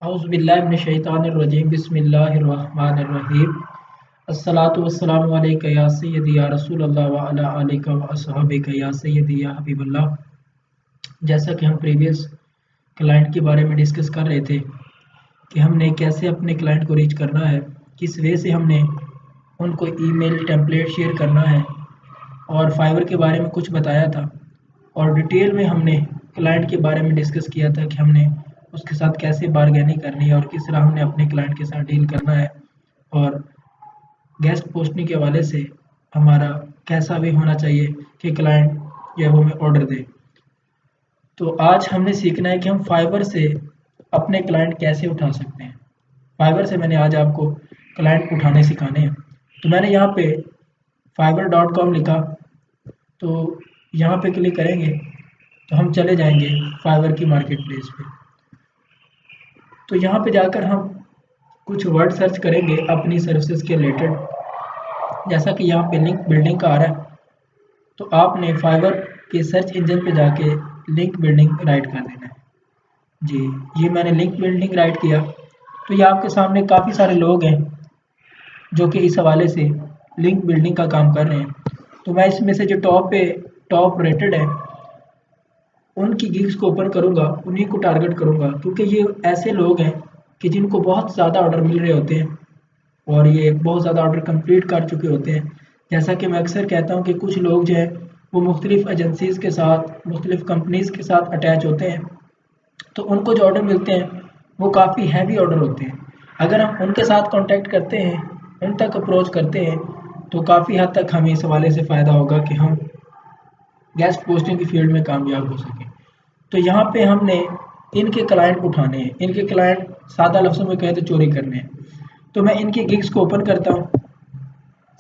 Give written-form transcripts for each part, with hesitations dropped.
औज़ुबिल्लाहिमिनश्शैतानिर्रजीम बिस्मिल्लाहिर्रहमानिर्रहीम अस्सलातु वस्सलामु अलैका या सय्यदी या रसूलल्लाह व अला आलिका व अस्हाबिका या सय्यदी या हबीबल्लाह। जैसा कि हम प्रीवियस क्लाइंट के बारे में डिस्कस कर रहे थे कि हमने कैसे अपने क्लाइंट को रीच करना है, किस वे से हमने उनको ईमेल टेम्पलेट शेयर करना है और फाइवर के बारे में कुछ बताया था और डिटेल में हमने क्लाइंट के बारे में डिस्कस किया था कि हमने उसके साथ कैसे बारगेनिंग करनी है और किस तरह हमने अपने क्लाइंट के साथ डील करना है और गेस्ट पोस्टिंग के हवाले से हमारा कैसा वे होना चाहिए कि क्लाइंट जो है वो हमें ऑर्डर दे। तो आज हमने सीखना है कि हम फाइवर से अपने क्लाइंट कैसे उठा सकते हैं। फाइवर से मैंने आज आपको क्लाइंट उठाने सिखाने हैं। तो मैंने यहाँ पे fiverr.com लिखा, तो यहाँ पे क्लिक करेंगे तो हम चले जाएंगे फाइवर की मार्केट प्लेस पे। तो यहाँ पे जाकर हम कुछ वर्ड सर्च करेंगे अपनी सर्विसेज के रिलेटेड, जैसा कि यहाँ पे लिंक बिल्डिंग का आ रहा है। तो आपने फाइवर के सर्च इंजन पे जाके लिंक बिल्डिंग राइट कर देना है। जी, ये मैंने लिंक बिल्डिंग राइट किया। तो ये आपके सामने काफ़ी सारे लोग हैं जो कि इस हवाले से लिंक बिल्डिंग का काम कर रहे हैं। तो मैं इसमें से जो टॉप रेटेड है उनकी गिग्स को ओपन करूंगा, उन्हीं को टारगेट करूंगा, क्योंकि ये ऐसे लोग हैं कि जिनको बहुत ज़्यादा ऑर्डर मिल रहे होते हैं और ये बहुत ज़्यादा ऑर्डर कंप्लीट कर चुके होते हैं। जैसा कि मैं अक्सर कहता हूँ कि कुछ लोग जो है वो मुख्तलिफ़ एजेंसीज़ के साथ, मुख्तलिफ़ कंपनीज़ के साथ अटैच होते हैं, तो उनको जो ऑर्डर मिलते हैं वो काफ़ी हैवी ऑर्डर होते हैं। अगर हम उनके साथ कांटेक्ट करते हैं, उन तक अप्रोच करते हैं, तो काफ़ी हद तक हमें इस हवाले से फ़ायदा होगा कि हम गेस्ट पोस्टिंग की फील्ड में कामयाब हो सकें। तो यहाँ पे हमने इनके क्लाइंट उठाने हैं। इनके क्लाइंट सादा लफ्ज़ों में कहें तो चोरी करने हैं। तो मैं इनकी गिग्स को ओपन करता हूँ।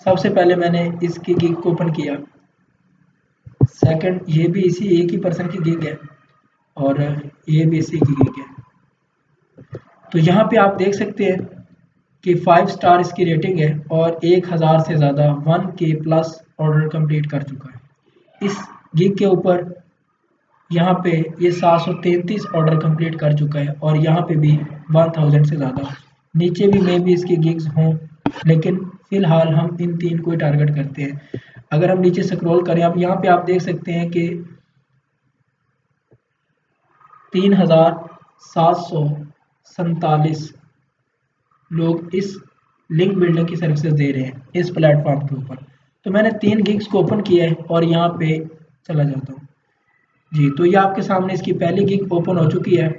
सबसे पहले मैंने इसकी गिग को ओपन किया। सेकंड, ये भी इसी एक ही पर्सन की गिग है और ये भी इसी की गिग है। तो यहाँ पे आप देख सकते हैं कि 5 स्टार इसकी रेटिंग है और 1000 से ज़्यादा 1K प्लस ऑर्डर कंप्लीट कर चुका है। इस गिग के ऊपर यहाँ पे ये 733 ऑर्डर कंप्लीट कर चुका है और यहाँ पे भी 1000 से ज़्यादा। नीचे भी मे भी इसकी गिग्स हों, लेकिन फ़िलहाल हम इन तीन को ही टारगेट करते हैं। अगर हम नीचे स्क्रॉल करें, आप यहाँ पे आप देख सकते हैं कि 3747 लोग इस लिंक बिल्डिंग की सर्विसेज दे रहे हैं इस प्लेटफॉर्म के ऊपर। तो मैंने 3 गिग्स को ओपन किया है और यहाँ पे चला जाता हूँ। जी, तो ये आपके सामने इसकी पहली गिग ओपन हो चुकी है।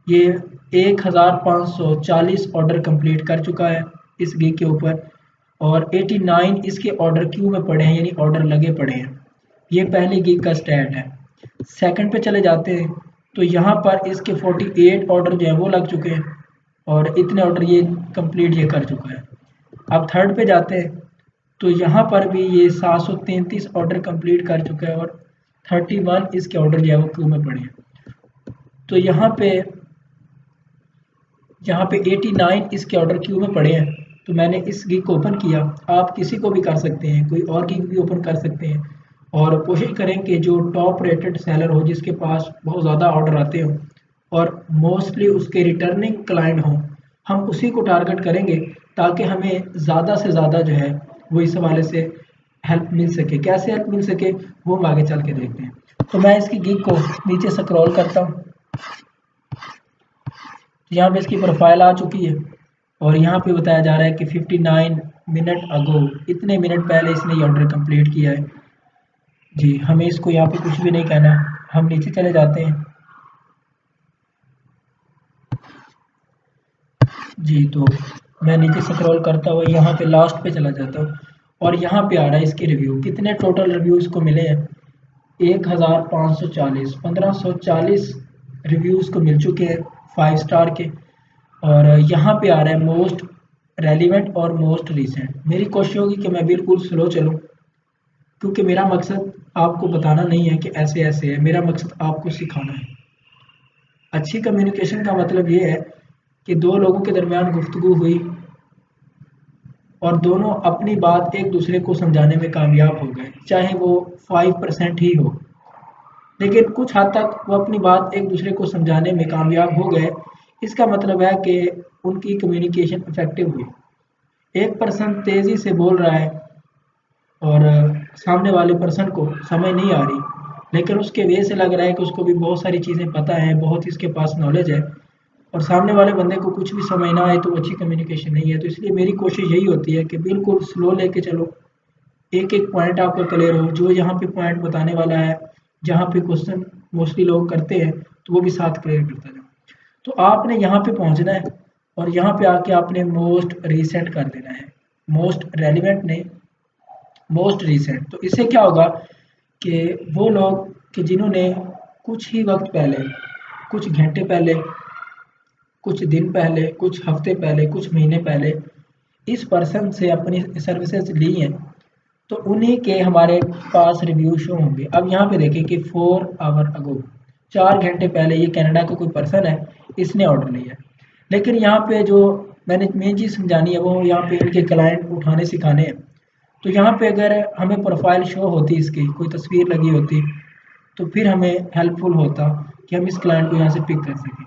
ये 1540 ऑर्डर कंप्लीट कर चुका है इस गिग के ऊपर और 89 इसके ऑर्डर क्यू में पड़े हैं, यानी ऑर्डर लगे पड़े हैं। ये पहली गिग का स्टैट है। सेकंड पे चले जाते हैं तो यहाँ पर इसके 48 ऑर्डर जो है वो लग चुके हैं और इतने ऑर्डर ये कंप्लीट ये कर चुका है। अब थर्ड पे जाते हैं तो यहाँ पर भी ये 733 ऑर्डर कंप्लीट कर चुका है और 31 इसके ऑर्डर जो है वो क्यू में पड़े हैं। तो यहाँ पे 89 इसके ऑर्डर क्यू में पड़े हैं। तो मैंने इस गिग को ओपन किया। आप किसी को भी कर सकते हैं, कोई और गिग भी ओपन कर सकते हैं और कोशिश करें कि जो टॉप रेटेड सेलर हो, जिसके पास बहुत ज़्यादा ऑर्डर आते हों और मोस्टली उसके रिटर्निंग क्लाइंट हों, हम उसी को टारगेट करेंगे ताकि हमें ज़्यादा से ज़्यादा जो है वो इस हवाले से हेल्प मिल सके। कैसे हेल्प मिल सके वो हम आगे चल के देखते हैं। तो मैं इसकी गिग को नीचे स्क्रॉल करता हूँ। तो यहाँ पे इसकी प्रोफाइल आ चुकी है और यहाँ पे बताया जा रहा है कि 59 मिनट अगो, इतने मिनट पहले इसने ये ऑर्डर कंप्लीट किया है। जी, हमें इसको यहाँ पे कुछ भी नहीं कहना, हम नीचे चले जाते हैं। जी, तो मैं नीचे स्क्रॉल करता हुआ यहाँ पे लास्ट पे चला जाता हूँ और यहाँ पे आ रहा है इसके रिव्यू। कितने टोटल रिव्यूज़ को मिले हैं? 1540, 1540 रिव्यूज़ को मिल चुके हैं 5 स्टार के। और यहाँ पे आ रहा है मोस्ट रेलिवेंट और मोस्ट रीसेंट। मेरी कोशिश होगी कि मैं बिल्कुल स्लो चलूँ, क्योंकि मेरा मकसद आपको बताना नहीं है कि ऐसे ऐसे है, मेरा मकसद आपको सिखाना है। अच्छी कम्युनिकेशन का मतलब ये है कि दो लोगों के दरमियान गुफ्तगू हुई और दोनों अपनी बात एक दूसरे को समझाने में कामयाब हो गए, चाहे वो 5% ही हो, लेकिन कुछ हद तक वो अपनी बात एक दूसरे को समझाने में कामयाब हो गए। इसका मतलब है कि उनकी कम्युनिकेशन इफेक्टिव हुई। एक पर्सन तेज़ी से बोल रहा है और सामने वाले पर्सन को समझ नहीं आ रही, लेकिन उसके वे से लग रहा है कि उसको भी बहुत सारी चीज़ें पता है, बहुत ही इसके पास नॉलेज है, और सामने वाले बंदे को कुछ भी समझ ना आए तो वो अच्छी कम्युनिकेशन नहीं है। तो इसलिए मेरी कोशिश यही होती है कि बिल्कुल स्लो लेके चलो, एक एक पॉइंट आपका क्लियर हो, जो यहाँ पे पॉइंट बताने वाला है, जहाँ पे क्वेश्चन मोस्टली लोग करते हैं तो वो भी साथ क्लियर करता जाओ। तो आपने यहाँ पे पहुँचना है और यहाँ पे आके आपने मोस्ट रिसेंट कर देना है, मोस्ट रेलिवेंट नहीं, मोस्ट रिसेंट। तो इससे क्या होगा कि वो लोग कि जिन्होंने कुछ ही वक्त पहले, कुछ घंटे पहले, कुछ दिन पहले, कुछ हफ्ते पहले, कुछ महीने पहले इस पर्सन से अपनी सर्विसेज ली हैं, तो उन्हीं के हमारे पास रिव्यू शो होंगे। अब यहाँ पे देखें कि 4 आवर अगो, 4 घंटे पहले ये कनाडा का कोई पर्सन है, इसने ऑर्डर लिया है। लेकिन यहाँ पे जो मैंने मेन चीज़ समझानी है वो यहाँ पे इनके क्लाइंट उठाने सिखाने हैं। तो यहाँ पे अगर हमें प्रोफाइल शो होती, इसकी कोई तस्वीर लगी होती, तो फिर हमें हेल्पफुल होता कि हम इस क्लाइंट को यहाँ से पिक कर सकें।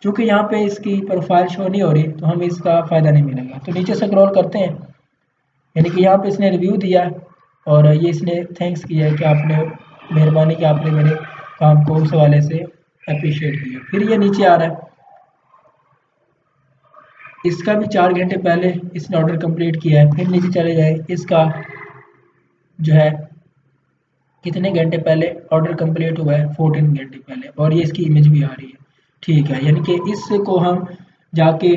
चूँकि यहाँ पे इसकी प्रोफाइल शो नहीं हो रही तो हमें इसका फ़ायदा नहीं मिलेगा। तो नीचे स्क्रॉल करते हैं, यानी कि यहाँ पे इसने रिव्यू दिया है और ये इसने थैंक्स किया है कि आपने मेहरबानी कि आपने मेरे काम को उस हवाले से अप्रिशिएट किया। फिर ये नीचे आ रहा है, इसका भी 4 घंटे पहले इसने ऑर्डर कंप्लीट किया है। फिर नीचे चले जाए, इसका जो है कितने घंटे पहले ऑर्डर कंप्लीट हुआ है, 14 घंटे पहले, और ये इसकी इमेज भी आ रही है। ठीक है, यानी कि इसको हम जाके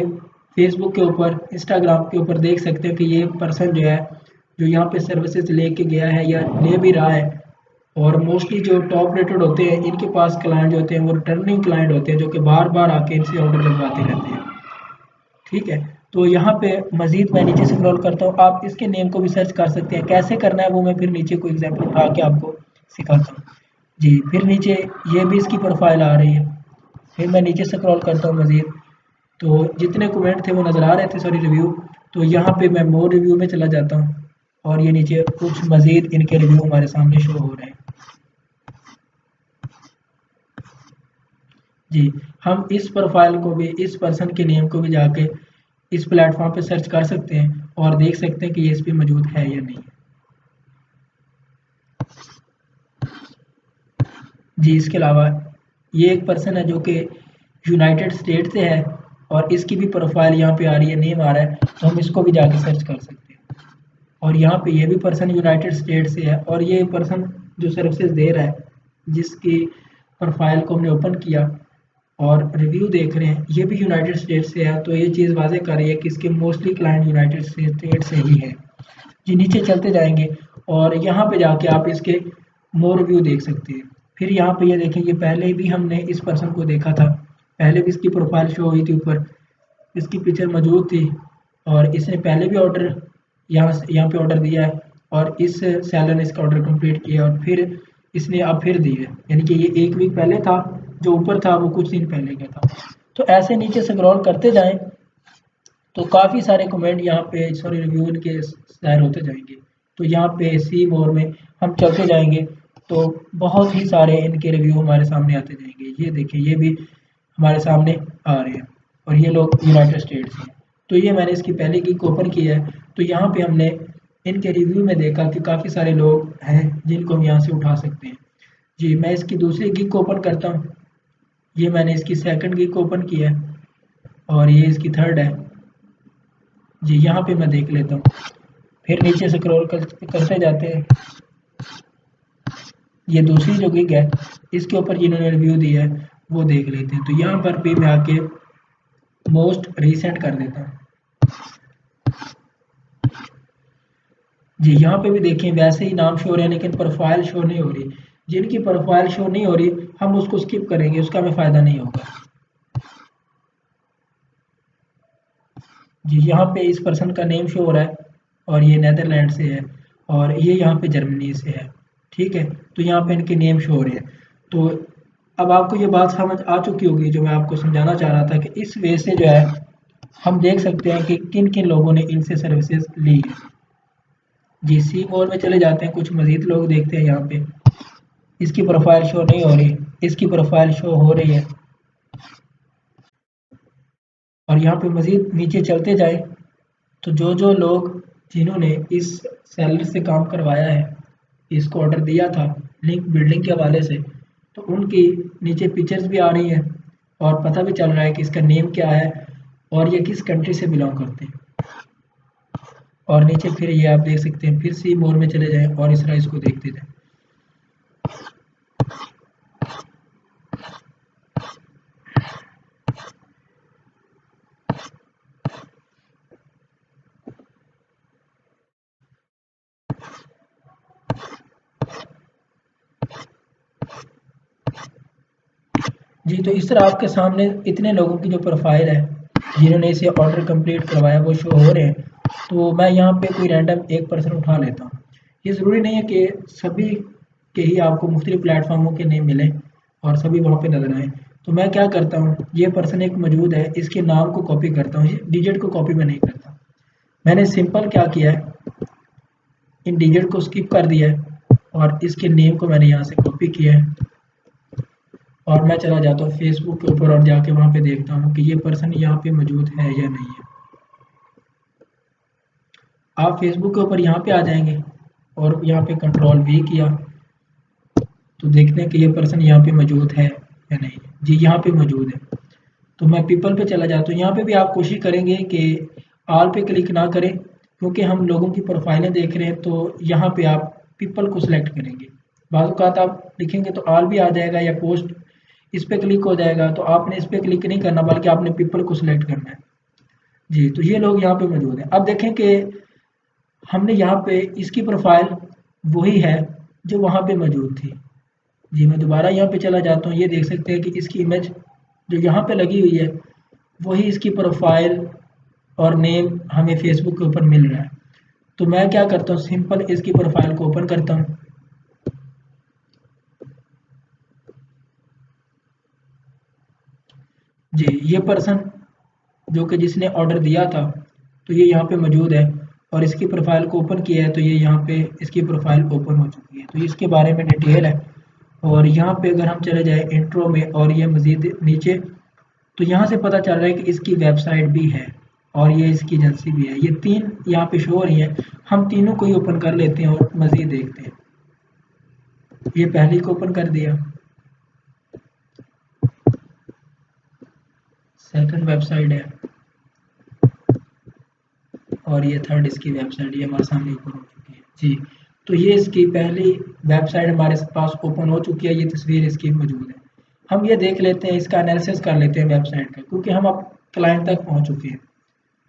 फेसबुक के ऊपर, इंस्टाग्राम के ऊपर देख सकते हैं कि ये पर्सन जो है, जो यहाँ पे सर्विसेज लेके गया है या ले भी रहा है। और मोस्टली जो टॉप रेटेड होते हैं इनके पास क्लाइंट जो होते हैं वो रिटर्निंग क्लाइंट होते हैं, जो कि बार बार आके इनसे ऑर्डर लगवाते रहते हैं। ठीक है, तो यहाँ पे मज़ीद मैं नीचे स्क्रॉल करता हूँ, आप इसके नेम को भी सर्च कर सकते हैं। कैसे करना है वो मैं फिर नीचे कोई एग्जांपल उठा के आपको सिखाता हूँ। जी, फिर नीचे ये भी इसकी प्रोफाइल आ रही है। फिर मैं नीचे स्क्रॉल करता हूँ मज़ीद, तो जितने कमेंट थे वो नज़र आ रहे थे, सॉरी रिव्यू। तो यहाँ पे मैं मोर रिव्यू में चला जाता हूँ और ये नीचे कुछ मज़ीद इनके रिव्यू हमारे सामने शो हो रहे हैं। जी, हम इस प्रोफाइल को भी, इस पर्सन के नेम को भी जाके इस प्लेटफॉर्म पे सर्च कर सकते हैं और देख सकते हैं कि ये इस पे मौजूद है या नहीं। जी, इसके अलावा ये एक पर्सन है जो कि यूनाइटेड स्टेट से है और इसकी भी प्रोफाइल यहाँ पे आ रही है, नेम आ रहा है, तो हम इसको भी जाके सर्च कर सकते हैं। और यहाँ पे ये भी पर्सन यूनाइटेड स्टेट से है और ये पर्सन जो सर्विसेज दे रहा है, जिसकी प्रोफाइल को हमने ओपन किया और रिव्यू देख रहे हैं, ये भी यूनाइटेड स्टेट से है। तो ये चीज़ वाज़ेह कर रही है कि इसके मोस्टली क्लाइंट यूनाइटेड स्टेट से ही है। जी, नीचे चलते जाएंगे और यहाँ पे जाके आप इसके मोर रिव्यू देख सकते हैं। फिर यहाँ पे ये देखें, ये पहले भी हमने इस पर्सन को देखा था, पहले भी इसकी प्रोफाइल शो हुई थी, ऊपर इसकी पिक्चर मौजूद थी और इसने पहले भी ऑर्डर यहाँ पे ऑर्डर दिया है और इस सेलर ने इसका ऑर्डर कंप्लीट किया और फिर इसने अब फिर दी है, यानी कि ये 1 वीक पहले था, जो ऊपर था वो कुछ दिन पहले का था। तो ऐसे नीचे स्क्रॉल करते जाएं तो काफ़ी सारे कमेंट यहाँ पे, सॉरी रिव्यू इनके शेयर होते जाएंगे। तो यहाँ पे सी मोर में हम चलते जाएंगे तो बहुत ही सारे इनके रिव्यू हमारे सामने आते जाएंगे। ये देखिए, ये भी हमारे सामने आ रहे हैं और ये लोग यूनाइटेड स्टेट्स हैं। तो ये मैंने इसकी पहले गिग ओपन किया है, तो यहाँ पे हमने इनके रिव्यू में देखा कि काफ़ी सारे लोग हैं जिनको हम यहाँ से उठा सकते हैं। जी, मैं इसकी दूसरी गिग को ओपन करता हूँ। ये मैंने इसकी सेकंड गिग को ओपन किया है और ये इसकी थर्ड है। जी, यहाँ पे मैं देख लेता हूँ। फिर नीचे स्क्रॉल करते जाते हैं, ये दूसरी जो गिग है इसके ऊपर जिन्होंने रिव्यू दिया है वो देख लेते हैं। तो यहाँ पर भी मैं आके मोस्ट रिसेंट कर देता हूँ। जी, यहाँ पे भी देखें वैसे ही नाम शो हो रहे हैं लेकिन प्रोफाइल शो नहीं हो रही। जिनकी प्रोफाइल शो नहीं हो रही हम उसको स्किप करेंगे, उसका हमें फ़ायदा नहीं होगा। जी, यहाँ पे इस पर्सन का नेम शो हो रहा है और ये नीदरलैंड से है और ये यहाँ पे जर्मनी से है। ठीक है, तो यहाँ पे इनके नेम शो हो रहे हैं। तो अब आपको ये बात समझ आ चुकी होगी जो मैं आपको समझाना चाह रहा था कि इस वे से जो है हम देख सकते हैं कि किन किन लोगों ने इनसे सर्विसेज ली है। जी, सी मोर में चले जाते हैं, कुछ मजीद लोग देखते हैं। यहाँ पे इसकी प्रोफाइल शो नहीं हो रही, इसकी प्रोफाइल शो हो रही है। और यहाँ पे मज़ीद नीचे चलते जाए तो जो जो लोग जिन्होंने इस सेलर से काम करवाया है, इसको ऑर्डर दिया था लिंक बिल्डिंग के हवाले से, तो उनकी नीचे पिक्चर्स भी आ रही हैं और पता भी चल रहा है कि इसका नेम क्या है और ये किस कंट्री से बिलोंग करते हैं। और नीचे फिर ये आप देख सकते हैं, फिर सी मोर में चले जाएं और इस तरह इसको देखते जाएं। जी, तो इस तरह आपके सामने इतने लोगों की जो प्रोफाइल है जिन्होंने इसे ऑर्डर कंप्लीट करवाया वो शो हो रहे हैं। तो मैं यहाँ पे कोई रैंडम एक पर्सन उठा लेता हूँ। ये ज़रूरी नहीं है कि सभी के ही आपको मुख्तलिफ प्लेटफॉर्मों के नेम मिलें और सभी वहाँ पे नज़र आएँ। तो मैं क्या करता हूँ, ये पर्सन एक मौजूद है, इसके नाम को कॉपी करता हूँ, डिजिट को कॉपी मैं नहीं करता। मैंने सिंपल क्या किया है, इन डिजिट को स्किप कर दिया है और इसके नेम को मैंने यहाँ से कॉपी किया है और मैं चला जाता हूँ फेसबुक के ऊपर और जाके वहाँ पे देखता हूँ कि ये पर्सन यहाँ पे मौजूद है या नहीं है। आप फेसबुक के ऊपर यहाँ पे आ जाएंगे और यहाँ पे कंट्रोल वी किया तो देखते हैं कि ये पर्सन यहाँ पे मौजूद है या नहीं। जी, यहाँ पे मौजूद है। तो मैं पीपल पे चला जाता हूँ। यहाँ पे भी आप कोशिश करेंगे कि ऑल पे क्लिक ना करें, क्योंकि हम लोगों की प्रोफाइलें देख रहे हैं। तो यहाँ पे आप पीपल को सिलेक्ट करेंगे। बाज़ औक़ात आप लिखेंगे तो ऑल भी आ जाएगा या पोस्ट, इस पे क्लिक हो जाएगा। तो आपने इस पे क्लिक नहीं करना बल्कि आपने पीपल को सिलेक्ट करना है। जी, तो ये लोग यहाँ पे मौजूद हैं। अब देखें कि हमने यहाँ पे इसकी प्रोफाइल वही है जो वहाँ पे मौजूद थी। जी, मैं दोबारा यहाँ पे चला जाता हूँ। ये देख सकते हैं कि इसकी इमेज जो यहाँ पे लगी हुई है वही इसकी प्रोफाइल और नेम हमें फेसबुक के ऊपर मिल रहा है। तो मैं क्या करता हूँ, सिंपल इसकी प्रोफाइल को ओपन करता हूँ। जी, ये पर्सन जो कि जिसने ऑर्डर दिया था तो ये यहाँ पे मौजूद है और इसकी प्रोफाइल को ओपन किया है तो ये यहाँ पे इसकी प्रोफाइल ओपन हो चुकी है। तो इसके बारे में डिटेल है और यहाँ पे अगर हम चले जाए इंट्रो में और ये मज़ीद नीचे, तो यहाँ से पता चल रहा है कि इसकी वेबसाइट भी है और ये इसकी एजेंसी भी है। ये तीन यहाँ पे शो हो रही हैं। हम तीनों को ही ओपन कर लेते हैं और मज़ीद देखते हैं। ये पहली को ओपन कर दिया, सेकंड वेबसाइट है और ये थर्ड इसकी वेबसाइट, ये हमारे सामने ओपन हो चुकी है। जी, तो ये इसकी पहली वेबसाइट हमारे पास ओपन हो चुकी है। ये तस्वीर इसकी मौजूद है। हम ये देख लेते हैं, इसका एनालिसिस कर लेते हैं वेबसाइट का, क्योंकि हम अब क्लाइंट तक पहुँच चुके हैं।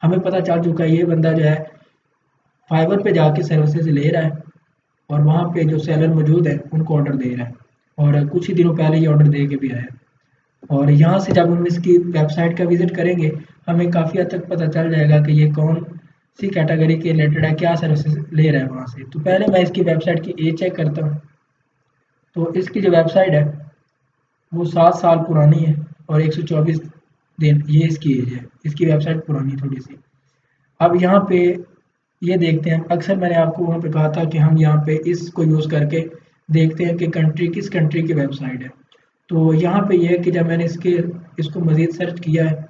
हमें पता चल चुका है ये बंदा जो है फाइवर पे जाके सर्विसेज ले रहा है और वहाँ पे जो सेलर मौजूद है उनको ऑर्डर दे रहा है और कुछ ही दिनों पहले ये ऑर्डर दे के भी आया है। और यहाँ से जब हम इसकी वेबसाइट का विजिट करेंगे हमें काफ़ी हद तक पता चल जाएगा कि ये कौन सी कैटेगरी के रिलेटेड है, क्या सर्विसेज ले रहा है वहाँ से। तो पहले मैं इसकी वेबसाइट की एज चेक करता हूँ। तो इसकी जो वेबसाइट है वो 7 साल पुरानी है और 124 दिन ये इसकी एज है। इसकी वेबसाइट पुरानी थोड़ी सी। अब यहाँ पे ये देखते हैं, अक्सर मैंने आपको वहाँ पे कहा था कि हम यहाँ पे इसको यूज़ करके देखते हैं कि कंट्री किस कंट्री की वेबसाइट है। तो यहाँ पे ये है कि जब मैंने इसको मज़ीद सर्च किया है,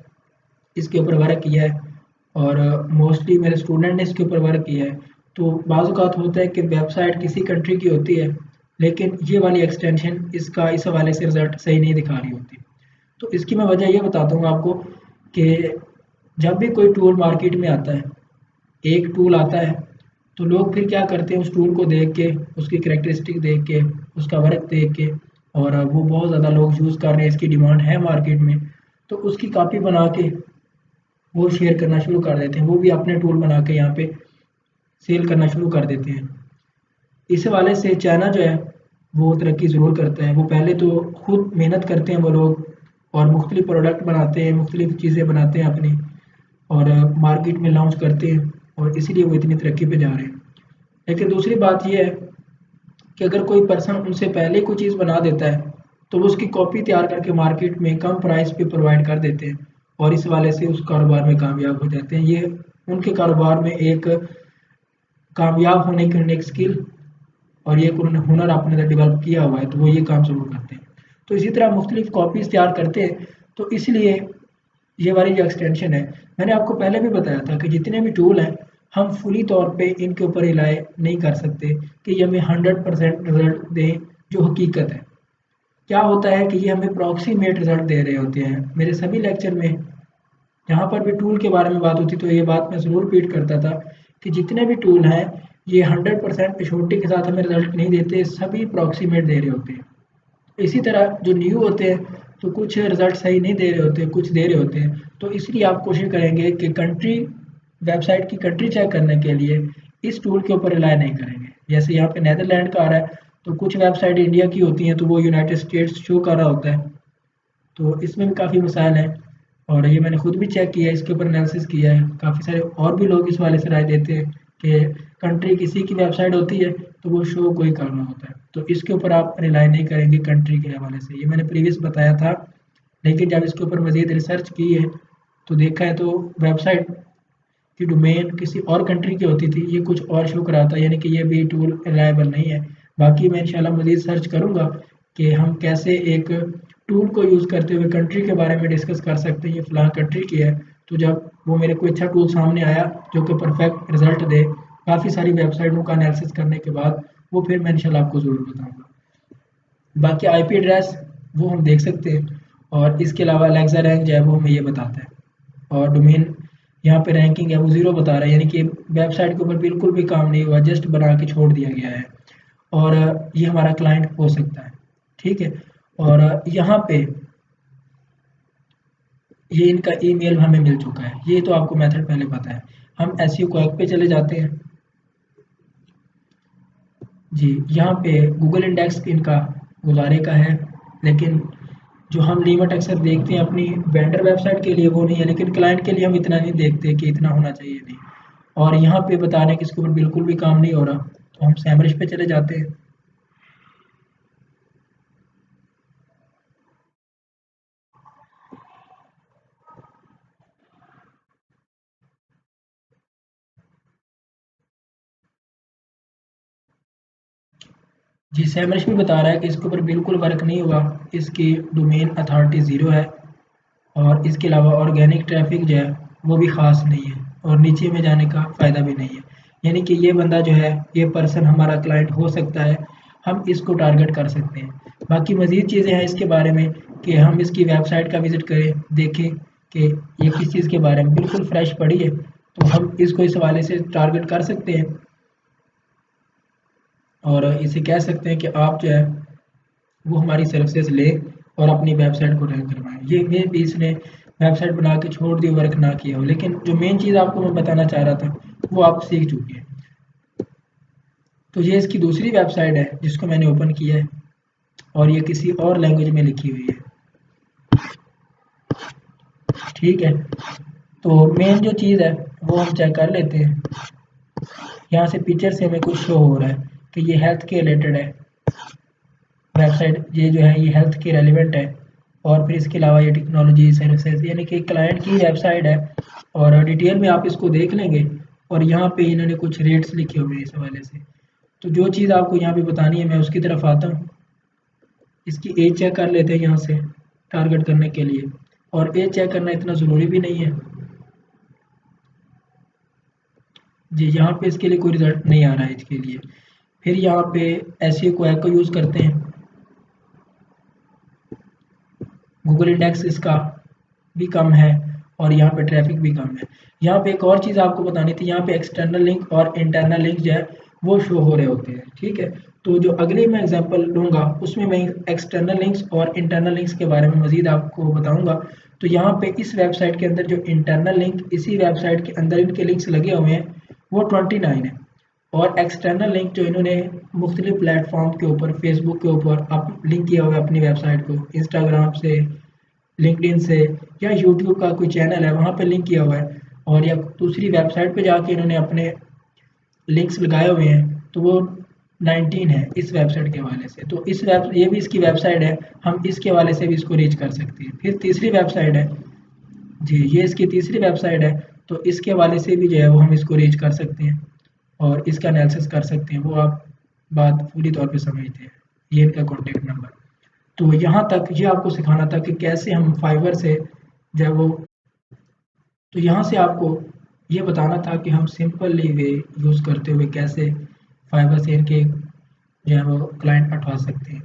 इसके ऊपर वर्क किया है और मोस्टली मेरे स्टूडेंट ने इसके ऊपर वर्क किया है। तो बाज़ औक़ात होता है कि वेबसाइट किसी कंट्री की होती है लेकिन ये वाली एक्सटेंशन इसका इस हवाले से रिज़ल्ट सही नहीं दिखा रही होती। तो इसकी मैं वजह ये बताता हूँ आपको कि जब भी कोई टूल मार्केट में आता है, एक टूल आता है तो लोग फिर क्या करते हैं, उस टूल को देख के, उसकी करैक्टरिस्टिक देख के, उसका वर्क देख के, और वो बहुत ज़्यादा लोग यूज़ कर रहे हैं, इसकी डिमांड है मार्केट में, तो उसकी कॉपी बना के वो शेयर करना शुरू कर देते हैं। वो भी अपने टूल बना के यहाँ पे सेल करना शुरू कर देते हैं। इस हवाले से चाइना जो है वो तरक्की ज़रूर करता है। वो पहले तो खुद मेहनत करते हैं वो लोग और मुख्तलिफ प्रोडक्ट बनाते हैं, मुख्तलिफ चीज़ें बनाते हैं अपनी और मार्केट में लॉन्च करते हैं और इसीलिए वो इतनी तरक्की पे जा रहे हैं। लेकिन दूसरी बात ये है कि अगर कोई पर्सन उनसे पहले कोई चीज़ बना देता है तो वो उसकी कॉपी तैयार करके मार्केट में कम प्राइस पे प्रोवाइड कर देते हैं और इस वाले से उस कारोबार में कामयाब हो जाते हैं। ये उनके कारोबार में एक कामयाब होने की एक स्किल और ये उन्होंने हुनर अपने अंदर डेवलप किया हुआ है, तो वो ये काम ज़रूर करते हैं। तो इसी तरह मुख्तलिफ कॉपीज़ तैयार करते हैं। तो इसलिए ये वाली जो एक्सटेंशन है, मैंने आपको पहले भी बताया था कि जितने भी टूल हैं हम फुली तौर पे इनके ऊपर रिलाय नहीं कर सकते कि ये हमें 100% रिजल्ट दें जो हकीकत है। क्या होता है कि ये हमें अप्रॉक्सीमेट रिजल्ट दे रहे होते हैं। मेरे सभी लेक्चर में जहाँ पर भी टूल के बारे में बात होती तो ये बात मैं ज़रूर रिपीट करता था कि जितने भी टूल हैं ये 100% एश्योरिटी के साथ हमें रिजल्ट नहीं देते, सभी अप्रॉक्सीमेट दे रहे होते हैं। इसी तरह जो न्यू होते हैं तो कुछ रिजल्ट सही नहीं दे रहे होते, कुछ दे रहे होते हैं। तो इसलिए आप कोशिश करेंगे कि कंट्री वेबसाइट की कंट्री चेक करने के लिए इस टूल के ऊपर रिलाय नहीं करेंगे। जैसे यहाँ पे नेदरलैंड का आ रहा है तो कुछ वेबसाइट इंडिया की होती हैं तो वो यूनाइटेड स्टेट्स शो कर रहा होता है। तो इसमें भी काफ़ी मसाइल हैं और ये मैंने खुद भी चेक किया है, इसके ऊपर एनालिसिस किया है। काफ़ी सारे और भी लोग इस वाले से राय देते हैं कि कंट्री किसी की वेबसाइट होती है तो वो शो कोई करना होता है, तो इसके ऊपर आप रिलाई नहीं करेंगे कंट्री के हवाले से। ये मैंने प्रीवियस बताया था, लेकिन जब इसके ऊपर मज़ीद रिसर्च की है तो देखा है तो वेबसाइट की डोमेन किसी और कंट्री की होती थी, ये कुछ और शो कराता है, यानी कि ये भी टूल रिलायबल नहीं है। बाकी मैं इंशाल्लाह मज़ीद सर्च करूँगा कि हम कैसे एक टूल को यूज़ करते हुए कंट्री के बारे में डिस्कस कर सकते हैं, ये फ़लाँ कंट्री की है। तो जब वो मेरे को अच्छा टूल सामने आया जो कि परफेक्ट रिजल्ट दे काफ़ी सारी वेबसाइटों का एनालिसिस करने के बाद, वो फिर मैं इंशाल्लाह आपको ज़रूर बताऊँगा। बाकी आईपी एड्रेस वो हम देख सकते हैं और इसके अलावा एलेक्सा रैंक जो है वो हमें ये बताता है और डोमेन यहाँ पे रैंकिंग है वो 0 बता रहा है, यानी कि वेबसाइट के ऊपर बिल्कुल भी काम नहीं हुआ, जस्ट बना के छोड़ दिया गया है। और ये हमारा क्लाइंट हो सकता है, ठीक है। और यहाँ पे ये इनका ईमेल हमें मिल चुका है, ये तो आपको मेथड पहले पता है। हम एसईओ क्वैक पे चले जाते हैं जी। यहाँ पे गूगल इंडेक्स इनका गुजारे का है, लेकिन जो हम लिमिट अक्सर देखते हैं अपनी वेंडर वेबसाइट के लिए वो नहीं है, लेकिन क्लाइंट के लिए हम इतना नहीं देखते कि इतना होना चाहिए नहीं। और यहाँ पे बता रहे हैं कि इसके ऊपर बिल्कुल भी काम नहीं हो रहा, तो हम सैमरिश पे चले जाते हैं। जी सैमरिश भी बता रहा है कि इसके ऊपर बिल्कुल वर्क नहीं हुआ, इसकी डोमेन अथॉरिटी ज़ीरो है और इसके अलावा ऑर्गेनिक ट्रैफिक जो है वो भी ख़ास नहीं है और नीचे में जाने का फ़ायदा भी नहीं है। यानी कि ये बंदा जो है, ये पर्सन हमारा क्लाइंट हो सकता है, हम इसको टारगेट कर सकते हैं। बाकी मज़ीद चीज़ें हैं इसके बारे में कि हम इसकी वेबसाइट का विज़िट करें, देखें कि ये किस चीज़ के बारे में बिल्कुल फ्रेश पड़ी है, तो हम इसको इस हवाले से टारगेट कर सकते हैं और इसे कह सकते हैं कि आप जो है वो हमारी सर्विसेज लें और अपनी वेबसाइट को रैंक करवाएं। ये भी इसने वेबसाइट बना के छोड़ दी, वर्क ना किया हो, लेकिन जो मेन चीज़ आपको मैं बताना चाह रहा था वो आप सीख चुके हैं। तो ये इसकी दूसरी वेबसाइट है जिसको मैंने ओपन किया है और ये किसी और लैंग्वेज में लिखी हुई है, ठीक है। तो मेन जो चीज़ है वो हम चेक कर लेते हैं। यहाँ से पिक्चर से हमें कुछ शो हो रहा है कि ये हेल्थ के रिलेटेड है वेबसाइट, ये जो है ये हेल्थ के रेलिवेंट है। और फिर इसके अलावा ये टेक्नोलॉजी सर्विसेज यानी कि क्लाइंट की वेबसाइट है और डिटेल में आप इसको देख लेंगे। और यहाँ पे इन्होंने कुछ रेट्स लिखे हुए हैं इस हवाले से। तो जो चीज़ आपको यहाँ पे बतानी है मैं उसकी तरफ आता हूँ। इसकी एज चेक कर लेते हैं यहाँ से टारगेट करने के लिए, और एज चेक करना इतना ज़रूरी भी नहीं है जी। यहाँ पे इसके लिए कोई रिजल्ट नहीं आ रहा है इसके लिए। फिर यहाँ पे एसईओ क्वैक को यूज़ करते हैं, गूगल इंडेक्स इसका भी कम है और यहाँ पे ट्रैफिक भी कम है। यहाँ पे एक और चीज़ आपको बतानी थी, यहाँ पे एक्सटर्नल लिंक और इंटरनल लिंक जो है वो शो हो रहे होते हैं, ठीक है। तो जो अगली मैं एग्जांपल लूँगा उसमें मैं एक्सटर्नल लिंक्स और इंटरनल लिंक्स के बारे में मज़ीद आपको बताऊँगा। तो यहाँ पे इस वेबसाइट के अंदर जो इंटरनल लिंक इसी वेबसाइट के अंदर इनके लिंक्स लगे हुए हैं वो 29 है। और एक्सटर्नल लिंक जो इन्होंने मुख्तलिफ प्लेटफॉर्म के ऊपर, फेसबुक के ऊपर अप लिंक किया हुआ है अपनी वेबसाइट को, इंस्टाग्राम से, लिंक्डइन से, या यूट्यूब का कोई चैनल है वहाँ पे लिंक किया हुआ है, और या दूसरी वेबसाइट पे जाके इन्होंने अपने लिंक्स लगाए हुए हैं, तो वो 19 है इस वेबसाइट के हवाले से। तो इस वेब ये भी इसकी वेबसाइट है, हम इसके हवाले से भी इसको रीच कर सकते हैं। फिर तीसरी वेबसाइट है जी, ये इसकी तीसरी वेबसाइट है, तो इसके हवाले से भी जो है वो हम इसको रीच कर सकते हैं और इसका एनालिसिस कर सकते हैं। वो आप बात पूरी तौर पे समझते हैं। ये इनका कॉन्टैक्ट नंबर। तो यहाँ तक ये आपको सिखाना था कि कैसे हम फाइवर से जो है वो तो यहाँ से आपको ये बताना था कि हम सिंपली वे यूज़ करते हुए कैसे फाइबर शेयर के जो है वो क्लाइंट उठा सकते हैं।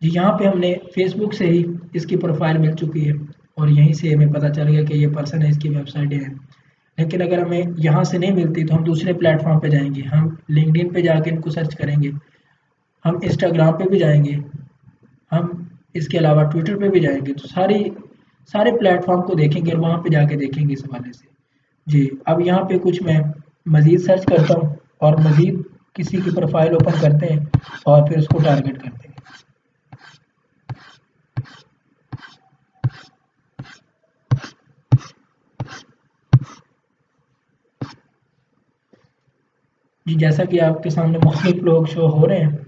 जी यहाँ पे हमने फेसबुक से ही इसकी प्रोफाइल मिल चुकी है और यहीं से हमें पता चल गया कि ये पर्सन है, इसकी वेबसाइट है। लेकिन अगर हमें यहाँ से नहीं मिलती तो हम दूसरे प्लेटफॉर्म पे जाएंगे, हम लिंक्डइन पे जाके इनको सर्च करेंगे, हम इंस्टाग्राम पे भी जाएंगे, हम इसके अलावा ट्विटर पे भी जाएंगे, तो सारे प्लेटफॉर्म को देखेंगे और वहाँ पे जाके देखेंगे इस हवाले से। जी अब यहाँ पे कुछ मैं मज़ीद सर्च करता हूँ और मज़ीद किसी की प्रोफाइल ओपन करते हैं और फिर उसको टारगेट करते हैं। जी जैसा कि आपके सामने मुख्तलिफ लोग शो हो रहे हैं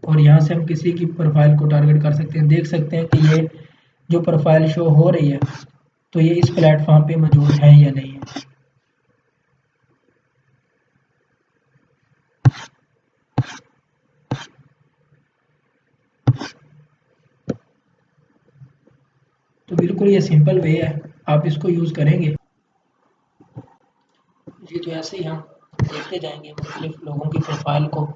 और यहाँ से हम किसी की प्रोफाइल को टारगेट कर सकते हैं। देख सकते हैं कि ये जो प्रोफाइल शो हो रही है तो ये इस प्लेटफॉर्म पे मौजूद है या नहीं है। तो बिल्कुल ये सिंपल वे है, आप इसको यूज़ करेंगे जी तो ऐसे ही हम देखते जाएंगे मुख्तलिफ लोगों की प्रोफाइल को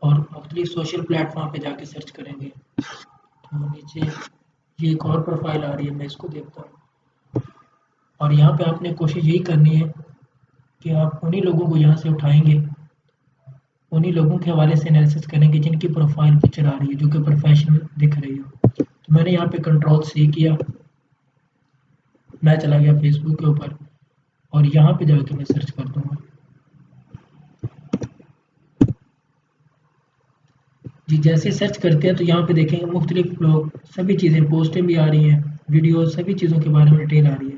और मुख्तलिफ सोशल प्लेटफॉर्म पे जाके सर्च करेंगे। तो नीचे ये एक और प्रोफाइल आ रही है, मैं इसको देखता हूँ और यहाँ पे आपने कोशिश यही करनी है कि आप उन्हीं लोगों को यहाँ से उठाएंगे, उन्हीं लोगों के हवाले से एनालिसिस करेंगे जिनकी प्रोफाइल पिक्चर आ रही है जो कि प्रोफेशनल दिख रही हो। तो मैंने यहाँ पे कंट्रोल सी किया, मैं चला गया फेसबुक के ऊपर और यहाँ पे जाके मैं सर्च कर दूंगा। जी जैसे सर्च करते हैं तो यहाँ पे देखेंगे मुख्तलिफ लोग सभी चीज़ें पोस्टें भी आ रही हैं, वीडियो सभी चीज़ों के बारे में डिटेल आ रही है,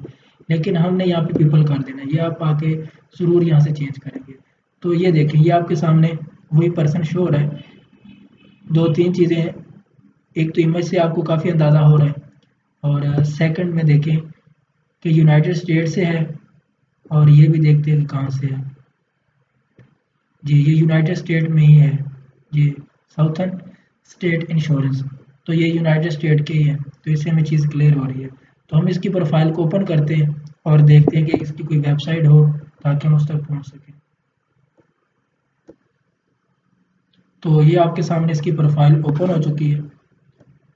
लेकिन हमने यहाँ पे पीपल कर देना है, ये आप आके ज़रूर यहाँ से चेंज करेंगे। तो ये देखें ये आपके सामने वही पर्सन शो हो रहा है। दो तीन चीज़ें हैं, एक तो इमेज से आपको काफ़ी अंदाज़ा हो रहा है और सेकंड में देखें कि यूनाइटेड स्टेट से है और ये भी देखते हैं कि कहाँ से है। जी ये यूनाइटेड स्टेट में ही है, ये साउथर्न स्टेट इंश्योरेंस, तो ये यूनाइटेड स्टेट के ही है, तो इससे हमें चीज़ क्लियर हो रही है। तो हम इसकी प्रोफाइल को ओपन करते हैं और देखते हैं कि इसकी कोई वेबसाइट हो ताकि हम उस तक पहुँच सकें। तो ये आपके सामने इसकी प्रोफाइल ओपन हो चुकी है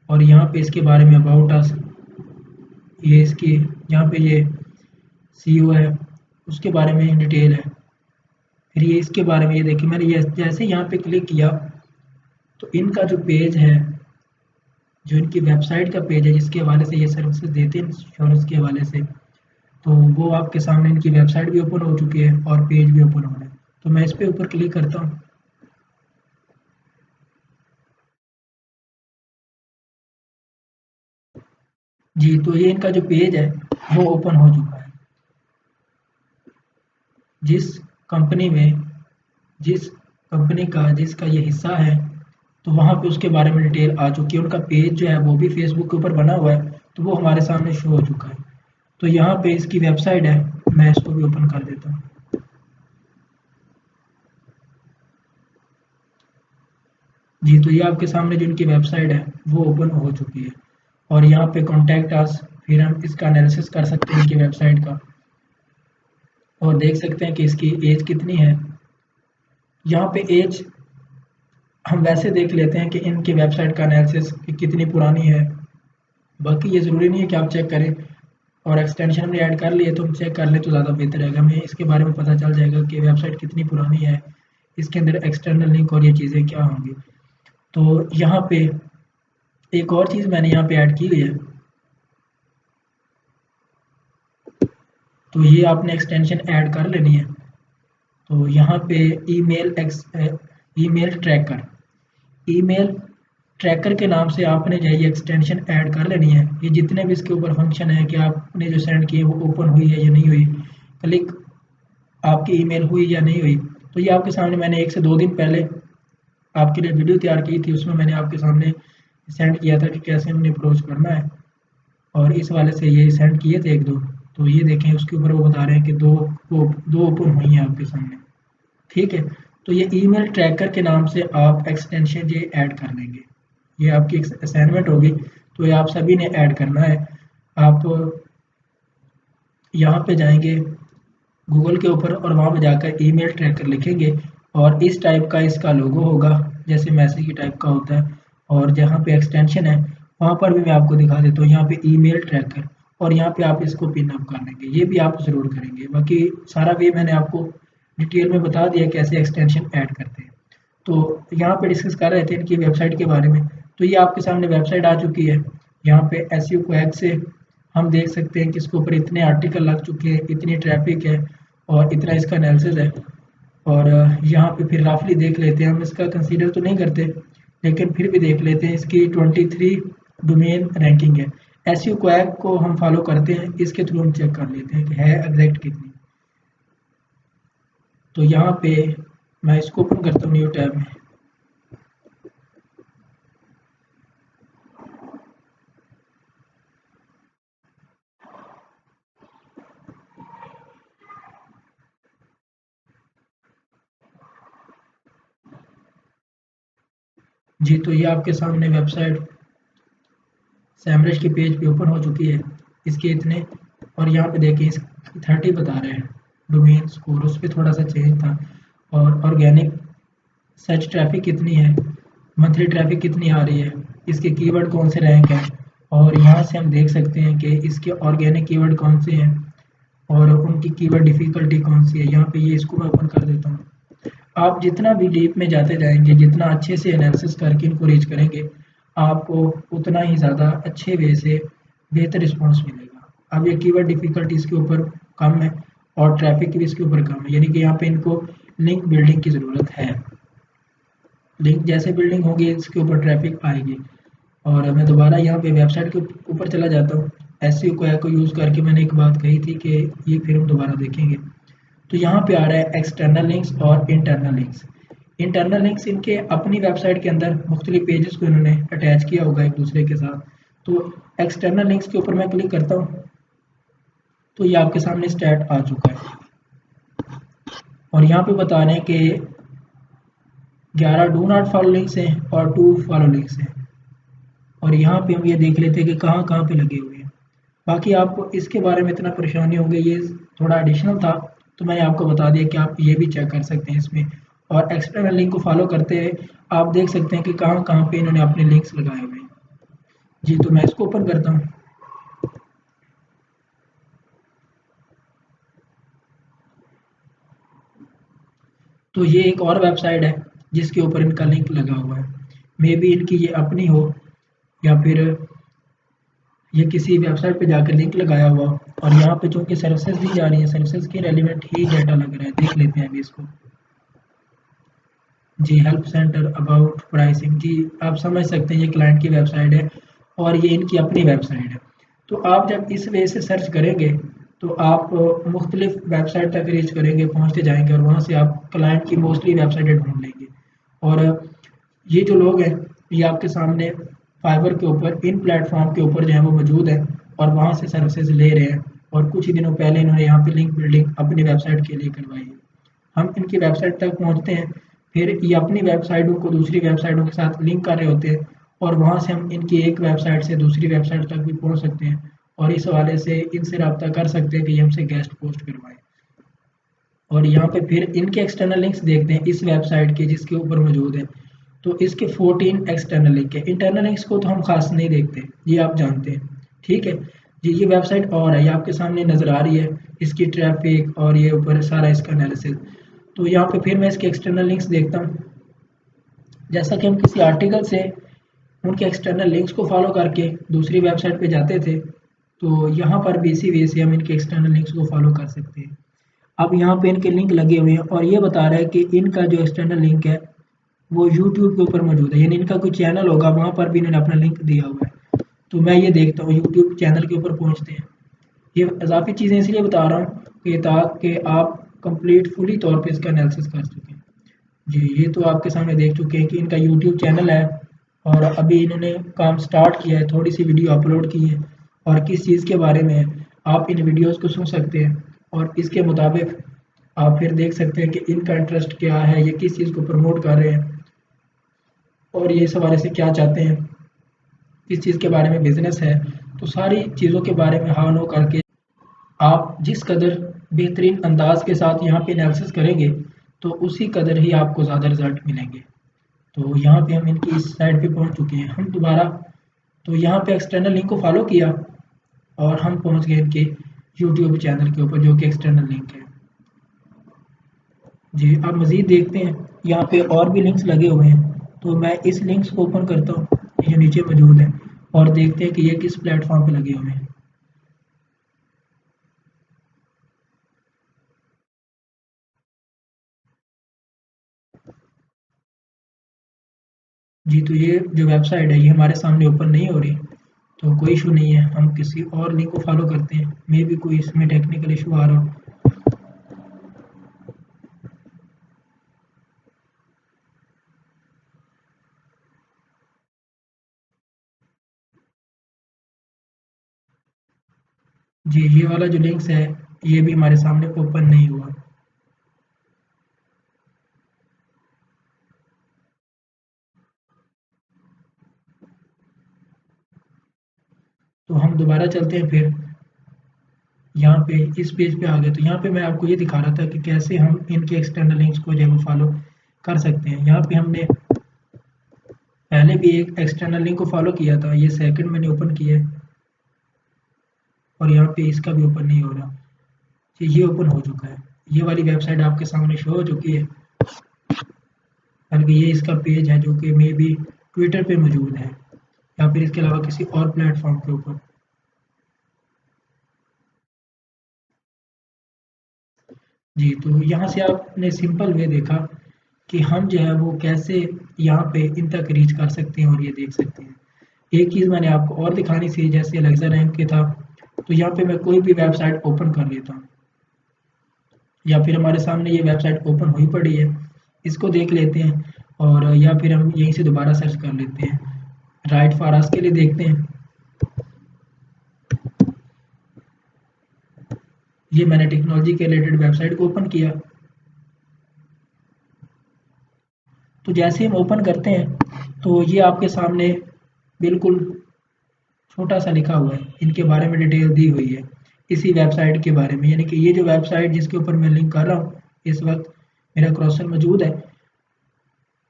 और यहाँ पे इसके बारे में अबाउट अस, ये इसकी यहाँ पे ये सीईओ है उसके बारे में डिटेल है। फिर ये इसके बारे में ये देखिए मैंने ये जैसे यहाँ पे क्लिक किया तो इनका जो पेज है, जो इनकी वेबसाइट का पेज है जिसके हवाले से ये सर्विसेज देते हैं इंश्योरेंस के हवाले से, तो वो आपके सामने इनकी वेबसाइट भी ओपन हो चुकी है और पेज भी ओपन हो रहा है। तो मैं इस पे ऊपर क्लिक करता हूँ। जी तो ये इनका जो पेज है वो ओपन हो चुका है। जिस कंपनी में जिस कंपनी का जिसका ये हिस्सा है तो वहाँ पे उसके बारे में डिटेल आ चुकी है, उनका पेज जो है वो भी फेसबुक के ऊपर बना हुआ है, तो वो हमारे सामने शो हो चुका है। तो यहाँ पे इसकी वेबसाइट है, मैं इसको भी ओपन कर देता हूँ। जी तो ये आपके सामने जो इनकी वेबसाइट है वो ओपन हो चुकी है और यहाँ पे कॉन्टैक्ट अस, फिर हम इसका एनालिसिस कर सकते हैं इनकी वेबसाइट का और देख सकते हैं कि इसकी एज कितनी है। यहाँ पे एज हम वैसे देख लेते हैं कि इनकी वेबसाइट का एनालिसिस कितनी पुरानी है, बाकी ये ज़रूरी नहीं है कि आप चेक करें, और एक्सटेंशन हमने ऐड कर लिए तो हम चेक कर लें तो ज़्यादा बेहतर रहेगा, हमें इसके बारे में पता चल जाएगा कि वेबसाइट कितनी पुरानी है, इसके अंदर एक्सटर्नल लिंक और ये चीज़ें क्या होंगी। तो यहाँ पे एक और चीज़ मैंने यहाँ पे ऐड की हुई है, तो ये आपने एक्सटेंशन ऐड कर लेनी है। तो यहाँ पे ईमेल ट्रैकर, ईमेल ट्रैकर के नाम से आपने जो ये एक्सटेंशन ऐड कर लेनी है। ये जितने भी इसके ऊपर फंक्शन है कि आपने जो सेंड किए वो ओपन हुई है या नहीं हुई, क्लिक आपकी ईमेल हुई या नहीं हुई, तो ये आपके सामने मैंने 1 से 2 दिन पहले आपके लिए वीडियो तैयार की थी, उसमें मैंने आपके सामने सेंड किया था कि कैसे हमने अप्रोच करना है और इस वाले से ये सेंड किए थे 1-2। तो ये देखें उसके ऊपर वो बता रहे हैं कि दो ओपन हुई हैं आपके सामने, ठीक है। तो ये ईमेल ट्रैकर के नाम से आप एक्सटेंशन ये ऐड कर लेंगे, ये आपकी असाइनमेंट होगी, तो ये आप सभी ने ऐड करना है। आप यहाँ पे जाएंगे गूगल के ऊपर और वहाँ पे जाकर ईमेल ट्रैकर लिखेंगे और इस टाइप का इसका लोगो होगा, जैसे मैसेज की टाइप का होता है। और जहाँ पे एक्सटेंशन है वहाँ पर भी मैं आपको दिखा देता हूँ, यहाँ पे ईमेल ट्रैकर, और यहाँ पे आप इसको पिन अप कर लेंगे। ये भी आप ज़रूर करेंगे। बाकी सारा वे मैंने आपको डिटेल में बता दिया कैसे एक्सटेंशन ऐड करते हैं। तो यहाँ पे डिस्कस कर रहे थे इनकी वेबसाइट के बारे में। तो ये आपके सामने वेबसाइट आ चुकी है। यहाँ पे एसईओ क्वैक से हम देख सकते हैं कि इसके ऊपर इतने आर्टिकल लग चुके हैं, इतनी ट्रैफिक है और इतना इसका एनालिसिस है। और यहाँ पे फिर राफली देख लेते हैं, हम इसका कंसीडर तो नहीं करते लेकिन फिर भी देख लेते हैं। इसकी 23 डोमेन रैंकिंग है। एसईओ क्वैक को हम फॉलो करते हैं, इसके थ्रू हम चेक कर लेते हैं कि है एग्जैक्ट कितनी। तो यहाँ पे मैं इसको ओपन करता हूँ न्यू टैब में। जी, तो ये आपके सामने वेबसाइट सैमरज के पेज पे ओपन हो चुकी है। इसके इतने, और यहाँ पे देखिए इस 30 बता रहे हैं डोमेन स्कोर, उस पर थोड़ा सा चेंज था। और ऑर्गेनिक सर्च ट्रैफिक कितनी है, मंथली ट्रैफिक कितनी आ रही है, इसके कीवर्ड कौन से रैंक हैं, और यहाँ से हम देख सकते हैं कि इसके ऑर्गेनिक कीवर्ड कौन से हैं और उनकी कीवर्ड डिफ़िकल्टी कौन सी है। यहाँ पे ये इसको मैं ओपन कर देता हूँ। आप जितना भी डीप में जाते जाएंगे, जितना अच्छे से एनालिसिस करके इनको रीच करेंगे, आपको उतना ही ज़्यादा अच्छे वे से बेहतर रिस्पॉन्स मिलेगा। अब ये कीवर्ड डिफ़िकल्टी इसके ऊपर कम है और ट्रैफिक भी इसके ऊपर कम है, यानी कि यहाँ पे इनको लिंक बिल्डिंग की ज़रूरत है। लिंक जैसे बिल्डिंग होगी इसके ऊपर ट्रैफिक आएगी। और मैं दोबारा यहाँ पे वेबसाइट के ऊपर चला जाता हूँ। एसईओ को यूज़ करके मैंने एक बात कही थी कि ये फिर हम दोबारा देखेंगे। तो यहाँ पे आ रहा है एक्सटर्नल लिंक्स और इंटरनल लिंक्स। इंटरनल लिंक्स इनके अपनी वेबसाइट के अंदर मुख्तलिफ पेजेस को इन्होंने अटैच किया होगा एक दूसरे के साथ। तो एक्सटर्नल लिंक्स के ऊपर मैं क्लिक करता हूँ तो ये आपके सामने स्टैट आ चुका है। और यहाँ पे बता रहे हैं कि 11 डू नॉट फॉलो लिंक्स हैं और 2 फॉलो लिंक्स हैं। और यहाँ पे हम ये देख लेते हैं कि कहाँ कहाँ पे लगे हुए हैं। बाकी आपको इसके बारे में इतना परेशानी होंगे, ये थोड़ा एडिशनल था तो मैंने आपको बता दिया कि आप ये भी चेक कर सकते हैं इसमें। और एक्सटर्नल लिंक को फॉलो करते हुए आप देख सकते हैं कि कहाँ कहाँ पे इन्होंने अपने लिंक्स लगाए हुए हैं। जी, तो मैं इसको ओपन करता हूँ। तो ये एक और वेबसाइट है जिसके ऊपर इनका लिंक लगा हुआ है। मे बी इनकी ये अपनी हो या फिर ये किसी वेबसाइट पे जाकर लिंक लगाया हुआ। और यहाँ पे चूंकि सर्विसेज दी जा रही है, सर्विसेज के रेलिवेंट ही डाटा लग रहा है। देख लेते हैं अभी इसको। जी, हेल्प सेंटर अबाउट प्राइसिंग। जी, आप समझ सकते हैं ये क्लाइंट की वेबसाइट है और ये इनकी अपनी वेबसाइट है। तो आप जब इस वे से सर्च करेंगे तो आप मुख्तलिफ वेबसाइट तक रीच करेंगे, पहुँचते जाएंगे और वहाँ से आप क्लाइंट की मोस्टली वेबसाइटें ढूंढ लेंगे। और ये जो लोग हैं ये आपके सामने फाइवर के ऊपर, इन प्लेटफॉर्म के ऊपर जो है वो मौजूद है और वहाँ से सर्विसेज ले रहे हैं। और कुछ ही दिनों पहले इन्होंने यहाँ पे लिंक बिल्डिंग अपनी वेबसाइट के लिए करवाई है। हम इनकी वेबसाइट तक पहुँचते हैं, फिर ये अपनी वेबसाइटों को दूसरी वेबसाइटों के साथ लिंक कर रहे होते हैं और वहाँ से हम इनकी एक वेबसाइट से दूसरी वेबसाइट तक भी पहुँच सकते हैं और इस हवाले से इनसे रब्ता कर सकते हैं कि ये हमसे गेस्ट पोस्ट करवाएं। और यहाँ पे फिर इनके एक्सटर्नल लिंक्स देखते हैं इस वेबसाइट के जिसके ऊपर मौजूद है। तो इसके 14 एक्सटर्नल लिंक है। इंटरनल लिंक्स को तो हम खास नहीं देखते, ये आप जानते हैं। ठीक है जी, ये वेबसाइट और है, ये आपके सामने नज़र आ रही है, इसकी ट्रैफिक और ये ऊपर सारा इसका एनालिसिस। तो यहाँ पे फिर मैं इसके एक्सटर्नल लिंक्स देखता हूँ। जैसा कि हम किसी आर्टिकल से उनके एक्सटर्नल लिंक्स को फॉलो करके दूसरी वेबसाइट पे जाते थे, तो यहाँ पर भी इसी वे से हम इनके एक्सटर्नल लिंक्स को फॉलो कर सकते हैं। अब यहाँ पे इनके लिंक लगे हुए हैं और ये बता रहा है कि इनका जो एक्सटर्नल लिंक है वो यूट्यूब के ऊपर मौजूद है, यानी इनका कोई चैनल होगा वहाँ पर भी इन्होंने अपना लिंक दिया हुआ है। तो मैं ये देखता हूँ यूट्यूब चैनल के ऊपर पहुँचते हैं। ये इजाफी चीज़ें इसलिए बता रहा हूँ कि ताकि आप कंप्लीट फुली तौर पे इसका एनालिसिस कर सकें। जी, ये तो आपके सामने देख चुके हैं कि इनका यूट्यूब चैनल है और अभी इन्होंने काम स्टार्ट किया है, थोड़ी सी वीडियो अपलोड की है और किस चीज़ के बारे में है आप इन वीडियोस को सुन सकते हैं और इसके मुताबिक आप फिर देख सकते हैं कि इनका इंटरेस्ट क्या है, ये किस चीज़ को प्रमोट कर रहे हैं और ये इस हवाले से क्या चाहते हैं, किस चीज़ के बारे में बिजनेस है। तो सारी चीज़ों के बारे में हाँ नो करके आप जिस कदर बेहतरीन अंदाज के साथ यहाँ पे एनालिसिस करेंगे तो उसी कदर ही आपको ज़्यादा रिजल्ट मिलेंगे। तो यहाँ पे हम इनकी इस साइड पे पहुँच चुके हैं। हम दोबारा तो यहाँ पे एक्सटर्नल लिंक को फॉलो किया और हम पहुँच गए इनके यूट्यूब चैनल के ऊपर, जो कि एक्सटर्नल लिंक है। जी, आप मज़ीद देखते हैं यहाँ पे और भी लिंक्स लगे हुए हैं। तो मैं इस लिंक्स को ओपन करता हूँ, ये नीचे मौजूद है, और देखते हैं कि ये किस प्लेटफॉर्म पे लगे हुए हैं। जी, तो ये जो वेबसाइट है ये हमारे सामने ओपन नहीं हो रही, तो कोई इशू नहीं है, हम किसी और लिंक को फॉलो करते हैं, मे बी कोई इसमें टेक्निकल इशू आ रहा हो। जी, ये वाला जो लिंक्स है ये भी हमारे सामने ओपन नहीं हुआ। तो हम दोबारा चलते हैं फिर यहाँ पे इस पेज पे आ गए। तो यहाँ पे मैं आपको ये दिखा रहा था कि कैसे हम इनके एक्सटर्नल लिंक्स को जो है वो फॉलो कर सकते हैं। यहाँ पे हमने पहले भी एक एक्सटर्नल लिंक को फॉलो किया था, ये सेकंड मैंने ओपन किया है और यहाँ पे इसका भी ओपन नहीं हो रहा। ये ओपन हो चुका है, ये वाली वेबसाइट आपके सामने शो हो चुकी है, बल्कि ये इसका पेज है जो कि मे बी ट्विटर पे मौजूद है या फिर इसके अलावा किसी और प्लेटफॉर्म के ऊपर। जी, तो यहाँ से आपने सिंपल वे देखा कि हम जो है वो कैसे यहाँ पे इन तक रीच कर सकते हैं और ये देख सकते हैं। एक चीज़ मैंने आपको और दिखानी थी, जैसे अलेक्सा रैंक के था, तो यहाँ पे मैं कोई भी वेबसाइट ओपन कर लेता हूँ, या फिर हमारे सामने ये वेबसाइट ओपन हुई पड़ी है, इसको देख लेते हैं, और या फिर हम यहीं से दोबारा सर्च कर लेते हैं। राइट फॉर अस के लिए देखते हैं, ये मैंने टेक्नोलॉजी के रिलेटेड वेबसाइट को ओपन किया। तो जैसे हम ओपन करते हैं तो ये आपके सामने बिल्कुल छोटा सा लिखा हुआ है, इनके बारे में डिटेल दी हुई है इसी वेबसाइट के बारे में, यानी कि ये जो वेबसाइट जिसके ऊपर मैं लिंक कर रहा हूँ इस वक्त मेरा क्रॉसर मौजूद है,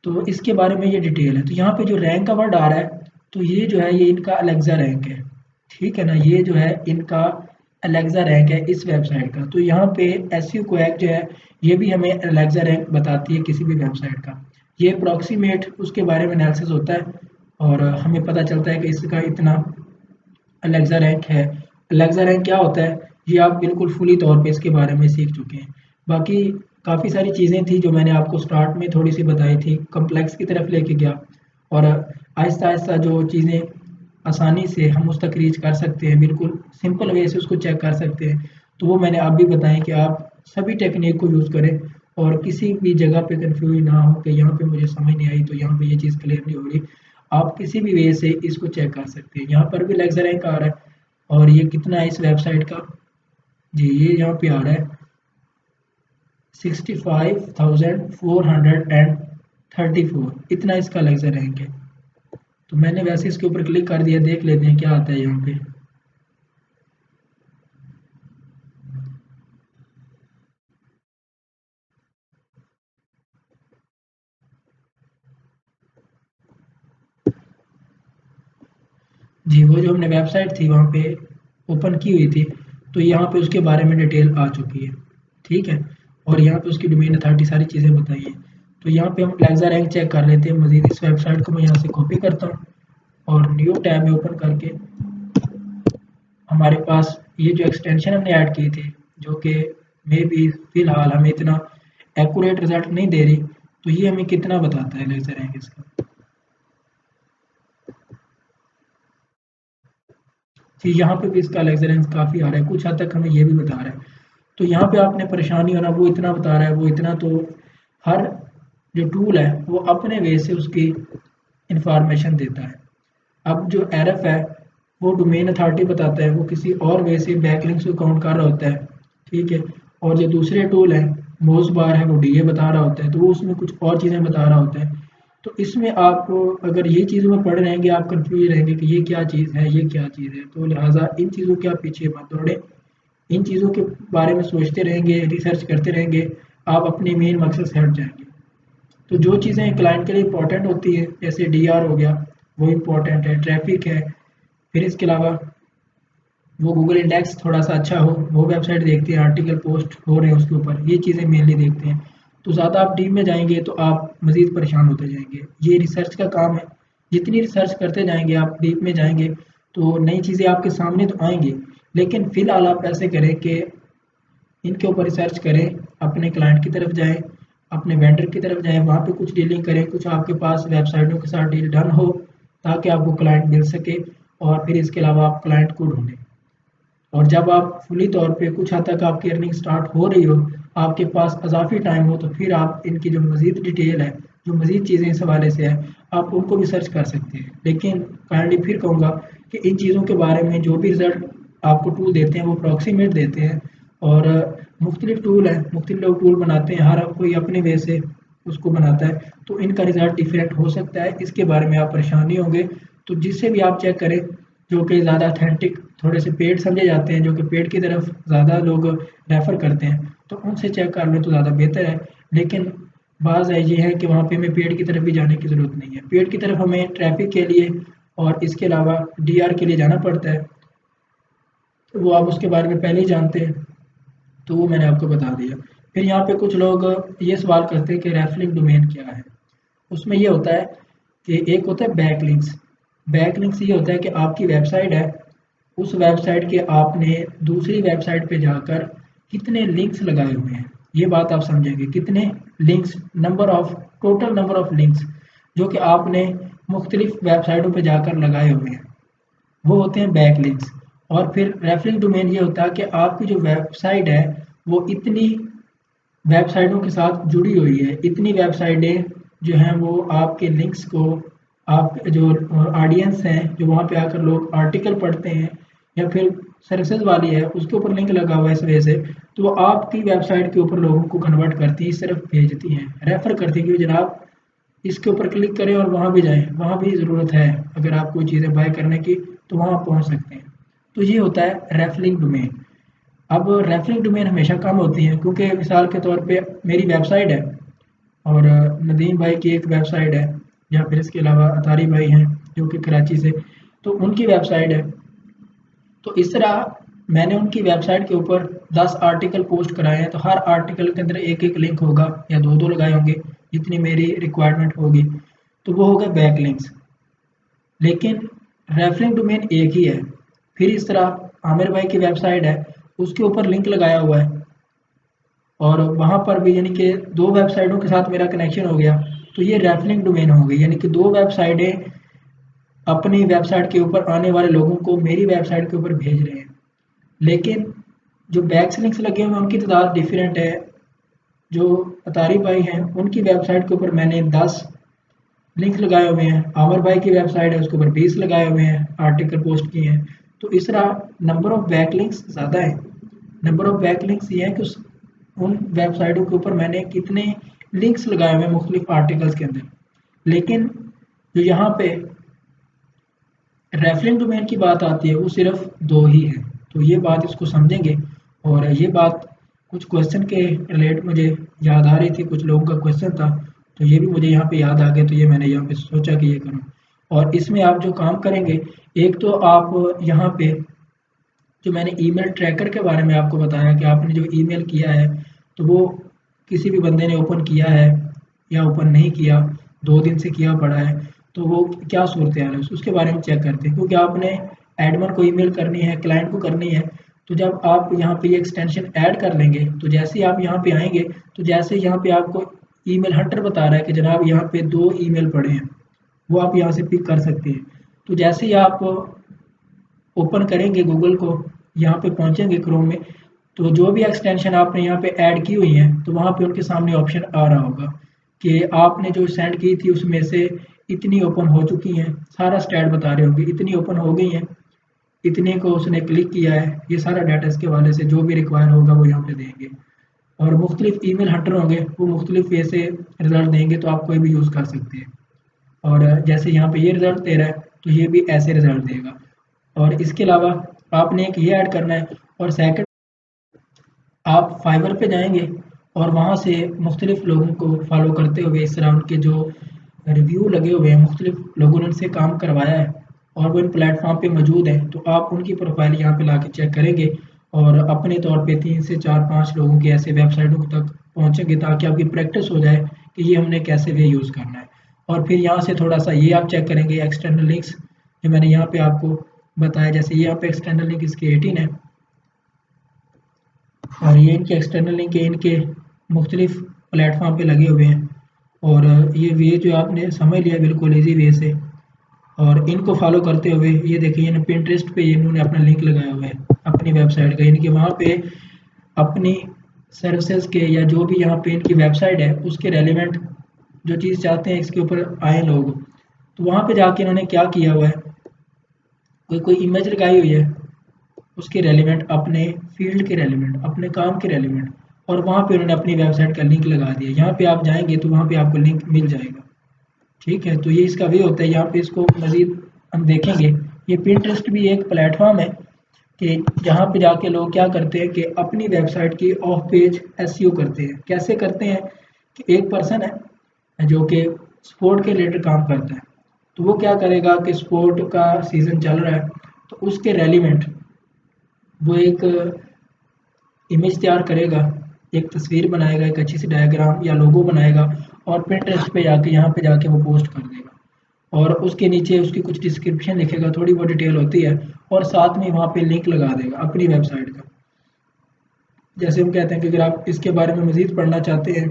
तो इसके बारे में ये डिटेल है। तो यहाँ पे जो रैंक का वर्ड आ रहा है, तो ये जो है ये इनका अलेक्सा रैंक है, ठीक है ना, ये जो है इनका अलेक्सा रैंक है इस वेबसाइट का। तो यहाँ पे एसईओ क्वैक जो है ये भी हमें अलेक्सा रैंक बताती है किसी भी वेबसाइट का। ये अप्रॉक्सीमेट उसके बारे में एनालिसिस होता है और हमें पता चलता है कि इसका इतना अलेक्सा रैंक है। अलेक्सा रैंक क्या होता है ये आप बिल्कुल फुली तौर पे इसके बारे में सीख चुके हैं। बाकी काफ़ी सारी चीज़ें थी जो मैंने आपको स्टार्ट में थोड़ी सी बताई थी, कम्प्लेक्स की तरफ लेके गया, और आहिस्ता आहिस्ता जो चीज़ें आसानी से हम उस तक रीच कर सकते हैं, बिल्कुल सिंपल वे से उसको चेक कर सकते हैं, तो वो मैंने आप भी बताएं कि आप सभी टेक्निक को यूज़ करें और किसी भी जगह पे कंफ्यूज ना हो कि यहाँ पे मुझे समझ नहीं आई तो यहाँ पे ये चीज़ क्लियर नहीं हो रही। आप किसी भी वे से इसको चेक कर सकते हैं। यहाँ पर भी लेक्चर रैंक आ रहा है और ये कितना है इस वेबसाइट का, जी ये यहाँ पे आ रहा है 65,434, इतना इसका लेक्चर रैंक है। तो मैंने वैसे इसके ऊपर क्लिक कर दिया, देख लेते हैं क्या आता है यहाँ पे। जी, वो जो हमने वेबसाइट थी वहाँ पे ओपन की हुई थी, तो यहाँ पे उसके बारे में डिटेल आ चुकी है, ठीक है, और यहाँ पे उसकी डोमेन अथॉरिटी सारी चीज़ें बताई हैं। तो यहाँ पे हम लेक्सा रैंक चेक कर लेते हैं मज़ीद। इस वेबसाइट को मैं यहाँ से कॉपी करता हूँ और न्यू टैब में ओपन करके हमारे पास ये जो एक्सटेंशन हमने ऐड की थी, जो कि मे बी फ़िलहाल हमें इतना एक्यूरेट रिज़ल्ट नहीं दे रही, तो ये हमें कितना बताता है लेक्सा रैंक इसका। जी, यहाँ पे भी इसका लेक्चरेंस काफ़ी आ रहा है, कुछ हद तक हमें ये भी बता रहा है। तो यहाँ पे आपने परेशानी होना, वो इतना बता रहा है, वो इतना, तो हर जो टूल है वो अपने वे से उसकी इंफॉर्मेशन देता है। अब जो एरफ है वो डोमेन अथॉरिटी बताता है, वो किसी और वे से बैकलिंक्स को काउंट कर रहा होता है, ठीक है, और जो दूसरे टूल है मोज बार है वो डीए बता रहा होता है, तो वो उसमें कुछ और चीज़ें बता रहा होता है। तो इसमें आप अगर ये चीज़ों में पढ़ रहेंगे आप कंफ्यूज रहेंगे कि ये क्या चीज़ है, ये क्या चीज़ है, तो लिहाजा इन चीज़ों के आप पीछे मत दौड़े, इन चीज़ों के बारे में सोचते रहेंगे, रिसर्च करते रहेंगे, आप अपने मेन मकसद से हट जाएंगे। तो जो चीज़ें क्लाइंट के लिए इंपॉर्टेंट होती है, जैसे डीआर हो गया, वो इम्पोर्टेंट है, ट्रैफिक है, फिर इसके अलावा वो गूगल इंडेक्स थोड़ा सा अच्छा हो, वो वेबसाइट देखते हैं, आर्टिकल पोस्ट हो रहे हैं उसके ऊपर, ये चीज़ें मेनली देखते हैं। तो ज़्यादा आप डीप में जाएंगे तो आप मज़ीद परेशान होते जाएंगे। ये रिसर्च का काम है, जितनी रिसर्च करते जाएंगे आप, डीप में जाएंगे, तो नई चीज़ें आपके सामने तो आएंगी। लेकिन फ़िलहाल आप ऐसे करें कि इनके ऊपर रिसर्च करें, अपने क्लाइंट की तरफ जाएं, अपने वेंडर की तरफ जाएं, वहाँ पे कुछ डीलिंग करें, कुछ आपके पास वेबसाइटों के साथ डील डन हो, ताकि आपको क्लाइंट मिल सके। और फिर इसके अलावा आप क्लाइंट को ढूंढें। और जब आप फुली तौर पे कुछ हद तक आपकी अर्निंग स्टार्ट हो रही हो, आपके पास अज़ाफ़ी टाइम हो, तो फिर आप इनकी जो मज़ीद डिटेल है, जो मज़ीद चीज़ें इस हवाले से है, आप उनको भी सर्च कर सकते हैं। लेकिन काइंडली फिर कहूँगा कि इन चीज़ों के बारे में जो भी रिज़ल्ट आपको टूल देते हैं वो अप्रॉक्सीमेट देते हैं। और मुख्तलिफ टूल हैं, मुख्तलिफ लोग टूल बनाते हैं, हर कोई अपने वे से उसको बनाता है, तो इनका रिज़ल्ट डिफरेंट हो सकता है, इसके बारे में आप परेशान नहीं होंगे। तो जिससे भी आप चेक करें जो कि ज़्यादा अथेंटिक, थोड़े से पेड समझे जाते हैं, जो कि पेड की तरफ ज़्यादा लोग रेफ़र करते हैं, तो उनसे चेक कर लें तो ज़्यादा बेहतर है। लेकिन बाज़ ये है कि वहाँ पे हमें पेड की तरफ भी जाने की ज़रूरत नहीं है। पेड की तरफ हमें ट्रैफिक के लिए और इसके अलावा डीआर के लिए जाना पड़ता है, तो वो आप उसके बारे में पहले ही जानते हैं, तो वो मैंने आपको बता दिया। फिर यहाँ पे कुछ लोग ये सवाल करते हैं कि रेफलिंग डोमेन क्या है। उसमें ये होता है कि एक होता है बैकलिंक्स। बैकलिंक्स ये होता है कि आपकी वेबसाइट है, उस वेबसाइट के आपने दूसरी वेबसाइट पे जाकर कितने लिंक्स लगाए हुए हैं, ये बात आप समझेंगे। कितने links, number of, total number of links जो कि आपने मुख्तलिफ वेबसाइटों पे जाकर लगाए हुए हैं, वो होते हैं बैक लिंक्स। और फिर रेफरिंग डोमेन ये होता है कि आपकी जो वेबसाइट है वो इतनी वेबसाइटों के साथ जुड़ी हुई है, इतनी वेबसाइटें जो हैं वो आपके लिंक्स को, आप जो ऑडियंस हैं जो वहाँ पे आकर लोग आर्टिकल पढ़ते हैं या फिर सर्विसेज वाली है उसके ऊपर लिंक लगा हुआ है इस वजह से, तो वो आपकी वेबसाइट के ऊपर लोगों को कन्वर्ट करती है, इस तरफ भेजती हैं, रेफर करती है कि जनाब इसके ऊपर क्लिक करें और वहाँ भी जाएं, वहाँ भी ज़रूरत है, अगर आप कोई चीज़ें बाय करने की तो वहाँ पहुँच सकते हैं। तो ये होता है रेफलिंग डोमेन। अब रेफरिंग डोमेन हमेशा कम होती है, क्योंकि मिसाल के तौर पे मेरी वेबसाइट है और नदीम भाई की एक वेबसाइट है, या फिर इसके अलावा अतारी भाई हैं जो कि कराची से, तो उनकी वेबसाइट है। तो इस तरह मैंने उनकी वेबसाइट के ऊपर 10 आर्टिकल पोस्ट कराए हैं, तो हर आर्टिकल के अंदर एक एक लिंक होगा या दो दो लगाए होंगे, जितनी मेरी रिक्वायरमेंट होगी, तो वो हो गए बैक लिंक्स। लेकिन रेफरिंग डोमेन एक ही है। फिर इस तरह आमिर भाई की वेबसाइट है, उसके ऊपर लिंक लगाया हुआ है और वहाँ पर भी यानी कि दो वेबसाइटों के साथ मेरा कनेक्शन हो गया, तो ये रेफलिंग डोमेन हो गई, यानी कि दो वेबसाइटें अपनी वेबसाइट के ऊपर आने वाले लोगों को मेरी वेबसाइट के ऊपर भेज रहे हैं। लेकिन जो बैक्स लिंक्स लगे हुए हैं उनकी तादाद डिफरेंट है। जो अतारी भाई हैं उनकी वेबसाइट के ऊपर मैंने 10 लिंक लगाए हुए हैं, आमिर भाई की वेबसाइट है उसके ऊपर 20 लगाए हुए हैं, आर्टिकल पोस्ट किए हैं। तो इस तरह नंबर ऑफ बैक लिंक्स ज़्यादा है। नंबर ऑफ बैक लिंक्स ये है कि उन वेबसाइटों के ऊपर मैंने कितने लिंक्स लगाए हुए हैं मुख्तलिफ आर्टिकल्स के अंदर। लेकिन जो यहाँ पे रेफरिंग डोमेन की बात आती है वो सिर्फ दो ही है। तो ये बात इसको समझेंगे। और ये बात कुछ क्वेश्चन के रिलेट मुझे याद आ रही थी, कुछ लोगों का क्वेश्चन था, तो ये भी मुझे यहाँ पे याद आ गया, तो ये मैंने यहाँ पे सोचा कि ये करूँ। और इसमें आप जो काम करेंगे, एक तो आप यहाँ पे जो मैंने ईमेल ट्रैकर के बारे में आपको बताया कि आपने जो ईमेल किया है तो वो किसी भी बंदे ने ओपन किया है या ओपन नहीं किया, 2 दिन से किया पड़ा है, तो वो क्या सूरत हाल है उसके बारे में चेक करते हैं। क्योंकि आपने एडमिन को ईमेल करनी है, क्लाइंट को करनी है, तो जब आप यहाँ पे ये एक्सटेंशन ऐड कर लेंगे, तो जैसे ही आप यहाँ पे आएंगे, तो जैसे यहाँ पे आपको ईमेल हंटर बता रहा है कि जनाब यहाँ पे 2 ईमेल पड़े हैं, वो आप यहाँ से पिक कर सकते हैं। तो जैसे ही आप ओपन करेंगे गूगल को, यहाँ पे पहुँचेंगे क्रोम में, तो जो भी एक्सटेंशन आपने यहाँ पे ऐड की हुई हैं, तो वहाँ पे उनके सामने ऑप्शन आ रहा होगा कि आपने जो सेंड की थी उसमें से इतनी ओपन हो चुकी हैं, सारा स्टैट बता रहे होंगे, इतनी ओपन हो गई हैं, इतने को उसने क्लिक किया है, ये सारा डाटा इसके हवाले से जो भी रिक्वायर होगा वो यहाँ पे देंगे। और मुख्तलिफ ईमेल हंटर होंगे, वो मुख्तलिफ वे से रिजल्ट देंगे, तो आप कोई भी यूज़ कर सकते हैं। और जैसे यहाँ पे ये रिजल्ट दे रहा है, तो ये भी ऐसे रिजल्ट देगा। और इसके अलावा आपने एक ये ऐड करना है। और सेकंड आप फाइवर पे जाएंगे और वहाँ से मुख्तलिफ लोगों को फॉलो करते हुए इस तरह उनके जो रिव्यू लगे हुए हैं, मुख्तलिफ लोगों ने उनसे काम करवाया है और वो इन प्लेटफॉर्म पे मौजूद हैं, तो आप उनकी प्रोफाइल यहाँ पे लाके चेक करेंगे और अपने तौर पे 3 से 4-5 लोगों की ऐसे वेबसाइटों तक पहुँचेंगे ताकि आपकी प्रैक्टिस हो जाए कि ये हमने कैसे वे यूज़ करना है। और फिर यहाँ से थोड़ा सा ये आप चेक करेंगे एक्सटर्नल लिंक्स, जो मैंने यहाँ पे आपको बताया, जैसे ये यहाँ पे एक्सटर्नल लिंक इसके 18 है और ये इनके एक्सटर्नल लिंक है, इनके मुख्तलिफ प्लेटफॉर्म पे लगे हुए हैं और ये वे जो आपने समझ लिया बिल्कुल ईजी वे से, और इनको फॉलो करते हुए ये देखिए इन्होंने पिंटरेस्ट पे इन्होंने अपना लिंक लगाया हुआ है अपनी वेबसाइट का, यानी कि वहाँ पे अपनी सर्विसेज के या जो भी यहाँ पे इनकी वेबसाइट है उसके रेलिवेंट जो चीज़ चाहते हैं इसके ऊपर आए लोग, तो वहाँ पे जाके इन्होंने क्या किया हुआ है, कोई कोई इमेज लगाई हुई है उसके रेलिवेंट, अपने फील्ड के रेलिवेंट, अपने काम के रेलिवेंट, और वहाँ पे उन्होंने अपनी वेबसाइट का लिंक लगा दिया। यहाँ पे आप जाएंगे तो वहाँ पे आपको लिंक मिल जाएगा। ठीक है, तो ये इसका वे होता है। यहाँ पे इसको मज़ीद हम देखेंगे, ये पिंटरेस्ट भी एक प्लेटफॉर्म है कि जहाँ पे जाके लोग क्या करते हैं कि अपनी वेबसाइट की ऑफ पेज एसईओ करते हैं। कैसे करते हैं कि एक पर्सन है जो कि स्पोर्ट के रिलेटेड काम करता है, तो वो क्या करेगा कि स्पोर्ट का सीज़न चल रहा है तो उसके रेलिवेंट वो एक इमेज तैयार करेगा, एक तस्वीर बनाएगा, एक अच्छी सी डायग्राम या लोगो बनाएगा और पिंटरेस्ट पे जाके यहाँ पे जाके वो पोस्ट कर देगा और उसके नीचे उसकी कुछ डिस्क्रिप्शन लिखेगा, थोड़ी बहुत डिटेल होती है और साथ में वहाँ पे लिंक लगा देगा अपनी वेबसाइट का। जैसे हम कहते हैं कि अगर आप इसके बारे में मज़ीद पढ़ना चाहते हैं,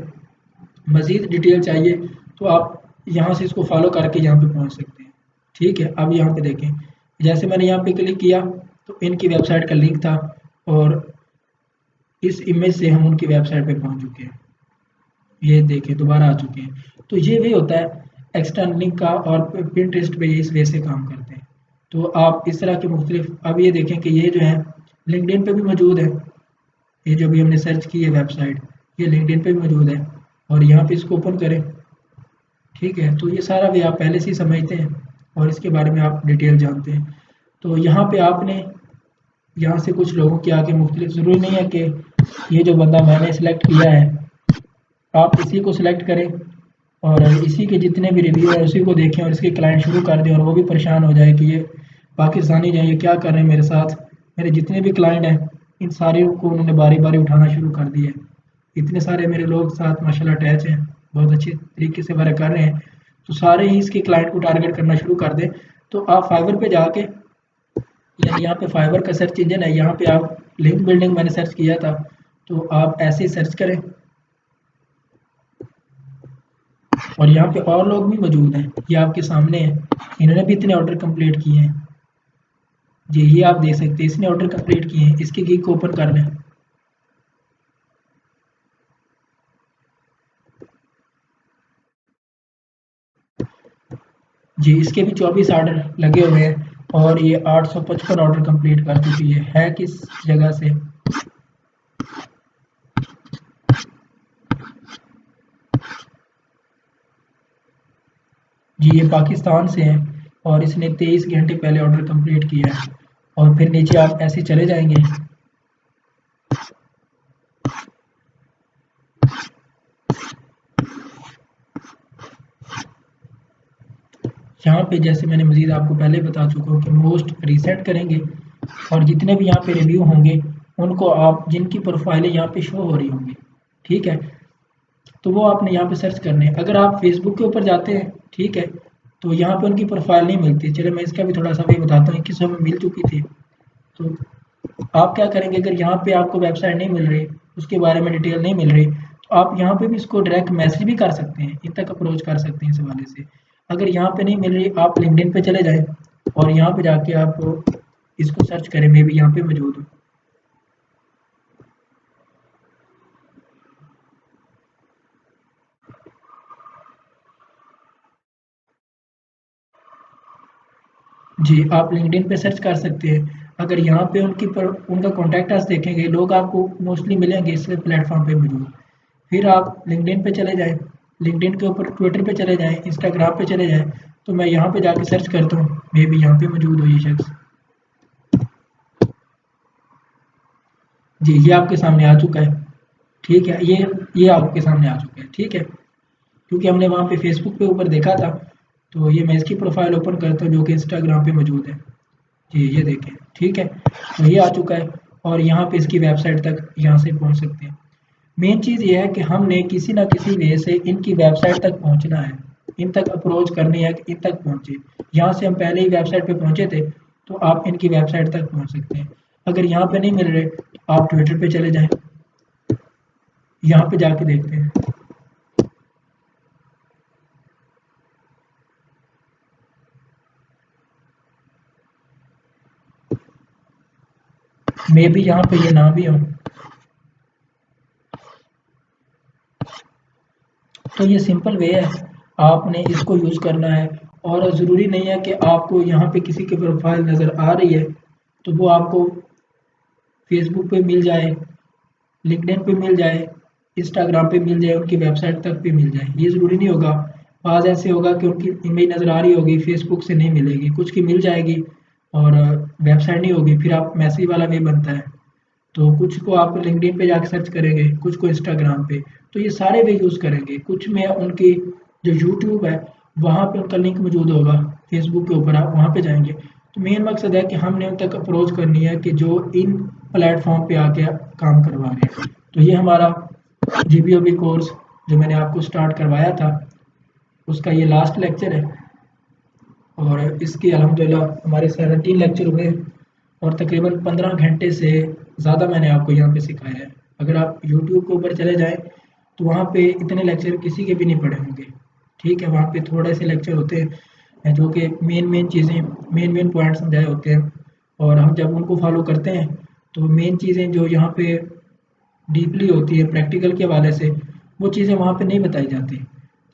मज़ीद डिटेल चाहिए, तो आप यहाँ से इसको फॉलो करके यहाँ पे पहुँच सकते हैं। ठीक है, अब यहाँ पे देखें, जैसे मैंने यहाँ पे क्लिक किया तो इनकी वेबसाइट का लिंक था और इस इमेज से हम उनकी वेबसाइट पे पहुँच चुके हैं। ये देखें दोबारा आ चुके हैं। तो ये वे होता है एक्सटर्नल लिंक का और पिंटरेस्ट पे इस वे से काम करते हैं। तो आप इस तरह के मुख्तलिफ, अब ये देखें कि ये जो है लिंक्डइन पे भी मौजूद है, ये जो भी हमने सर्च की है वेबसाइट, ये लिंक्डइन पे भी मौजूद है और यहाँ पे इसको ओपन करें। ठीक है, तो ये सारा वे आप पहले से ही समझते हैं और इसके बारे में आप डिटेल जानते हैं। तो यहाँ पे आपने यहाँ से कुछ लोगों के आगे मुख्तलिफ, ज़रूरी नहीं है कि ये जो बंदा मैंने सेलेक्ट किया है आप इसी को सिलेक्ट करें और इसी के जितने भी रिव्यू है उसी को देखें और इसके क्लाइंट शुरू कर दें और वो भी परेशान हो जाए कि ये पाकिस्तानी जो है ये क्या कर रहे हैं मेरे साथ। मेरे जितने भी क्लाइंट हैं इन सारे को उन्होंने बारी बारी उठाना शुरू कर दिया है। इतने सारे मेरे लोग साथ माशाल्लाह अटैच हैं, बहुत अच्छे तरीके से वर्क कर रहे हैं, तो सारे ही इसके क्लाइंट को टारगेट करना शुरू कर दें। तो आप फाइवर पे जाके, यानी यहाँ पे फाइवर का सर्च इंजन है, यहाँ पे आप लिंक बिल्डिंग मैंने सर्च किया था, तो आप ऐसे ही सर्च करें और यहाँ पे और लोग भी मौजूद हैं, ये आपके सामने है, इन्होंने भी इतने ऑर्डर कंप्लीट किए हैं। जी ये आप देख सकते हैं इसने ऑर्डर कंप्लीट किए हैं, इसके गिग को ओपन कर लें। जी इसके भी 24 ऑर्डर लगे हुए हैं और ये 855 ऑर्डर कंप्लीट कर चुकी है किस जगह से, जी ये पाकिस्तान से है और इसने 23 घंटे पहले ऑर्डर कंप्लीट किया है। और फिर नीचे आप ऐसे चले जाएंगे, यहाँ पे जैसे मैंने मज़ीद आपको पहले बता चुका हूँ कि मोस्ट रिसेंट करेंगे और जितने भी यहाँ पे रिव्यू होंगे उनको आप, जिनकी प्रोफाइलें यहाँ पे शो हो रही होंगी, ठीक है, तो वो आपने यहाँ पे सर्च करने हैं। अगर आप फेसबुक के ऊपर जाते हैं, ठीक है, तो यहाँ पे उनकी प्रोफाइल नहीं मिलती। चलिए मैं इसका भी थोड़ा सा भी बताता हूँ, किस में मिल चुकी थी। तो आप क्या करेंगे, अगर यहाँ पे आपको वेबसाइट नहीं मिल रही, उसके बारे में डिटेल नहीं मिल रही, तो आप यहाँ पे भी इसको डायरेक्ट मैसेज भी कर सकते हैं, इन तक अप्रोच कर सकते हैं इस हवाले से। अगर यहाँ पे नहीं मिल रही, आप लिंक्डइन पे चले जाएं और यहाँ पे जाके आप इसको सर्च करें, मे भी यहाँ पे मौजूद हो। जी आप लिंक्डइन पे सर्च कर सकते हैं। अगर यहाँ पे उनका कॉन्टैक्ट अस देखेंगे, लोग आपको मोस्टली मिलेंगे इस प्लेटफॉर्म पे मौजूद। फिर आप लिंक्डइन पे चले जाएँ, लिंक्डइन के ऊपर ट्विटर पे चले जाएँ, इंस्टाग्राम पे चले जाएँ, तो मैं यहाँ पे जाके सर्च करता हूँ, मे बी यहाँ पे मौजूद हो ये शख्स। जी ये आपके सामने आ चुका है। ठीक है, ये आपके सामने आ चुका है। ठीक है, क्योंकि हमने वहाँ पे फेसबुक पे ऊपर देखा था, तो ये मैं इसकी प्रोफाइल ओपन करता हूँ जो कि इंस्टाग्राम पे मौजूद है। जी ये देखें। ठीक है, तो ये आ चुका है और यहाँ पे इसकी वेबसाइट तक यहाँ से पहुँच सकते हैं। मेन चीज़ ये है कि हमने किसी ना किसी वे से इनकी वेबसाइट तक पहुँचना है, इन तक अप्रोच करनी है कि इन तक पहुँचे। यहाँ से हम पहले ही वेबसाइट पे पहुँचे थे, तो आप इनकी वेबसाइट तक पहुँच सकते हैं। अगर यहाँ पे नहीं मिल रहे तो आप ट्विटर पे चले जाएं, यहाँ पे जाके देखते हैं। मे भी यहाँ पे ये ना भी हो, तो ये सिंपल वे है, आपने इसको यूज़ करना है। और ज़रूरी नहीं है कि आपको यहाँ पे किसी की प्रोफाइल नज़र आ रही है तो वो आपको फेसबुक पे मिल जाए, लिंक्डइन पे मिल जाए, इंस्टाग्राम पे मिल जाए, उनकी वेबसाइट तक पे मिल जाए, ये ज़रूरी नहीं होगा। बाज़ ऐसे होगा कि उनकी इमेज नज़र आ रही होगी, फेसबुक से नहीं मिलेगी, कुछ की मिल जाएगी और वेबसाइट नहीं होगी, फिर आप मैसेज वाला वे बनता है। तो कुछ को आप लिंक्डइन पे जाके सर्च करेंगे, कुछ को इंस्टाग्राम पे, तो ये सारे वे यूज़ करेंगे। कुछ में उनकी जो यूट्यूब है वहाँ पे उनका लिंक मौजूद होगा, फेसबुक के ऊपर आप वहाँ पे जाएंगे। तो मेन मकसद है कि हमने उन तक अप्रोच करनी है कि जो इन प्लेटफॉर्म पे आके काम करवा रहे हैं। तो ये हमारा जीबीओबी कोर्स जो मैंने आपको स्टार्ट करवाया था, उसका ये लास्ट लेक्चर है और इसके अल्हम्दुलिल्लाह हमारे 17 लेक्चर हुए और तकरीबन 15 घंटे से ज़्यादा मैंने आपको यहाँ पे सिखाया है। अगर आप यूट्यूब के ऊपर चले जाएँ तो वहाँ पे इतने लेक्चर किसी के भी नहीं पड़े होंगे। ठीक है, वहाँ पे थोड़े से लेक्चर होते हैं जो कि मेन चीज़ें, मेन पॉइंट समझाए होते हैं और हम जब उनको फॉलो करते हैं तो मेन चीज़ें जो यहाँ पे डीपली होती है प्रैक्टिकल के हवाले से, वो चीज़ें वहाँ पे नहीं बताई जाती।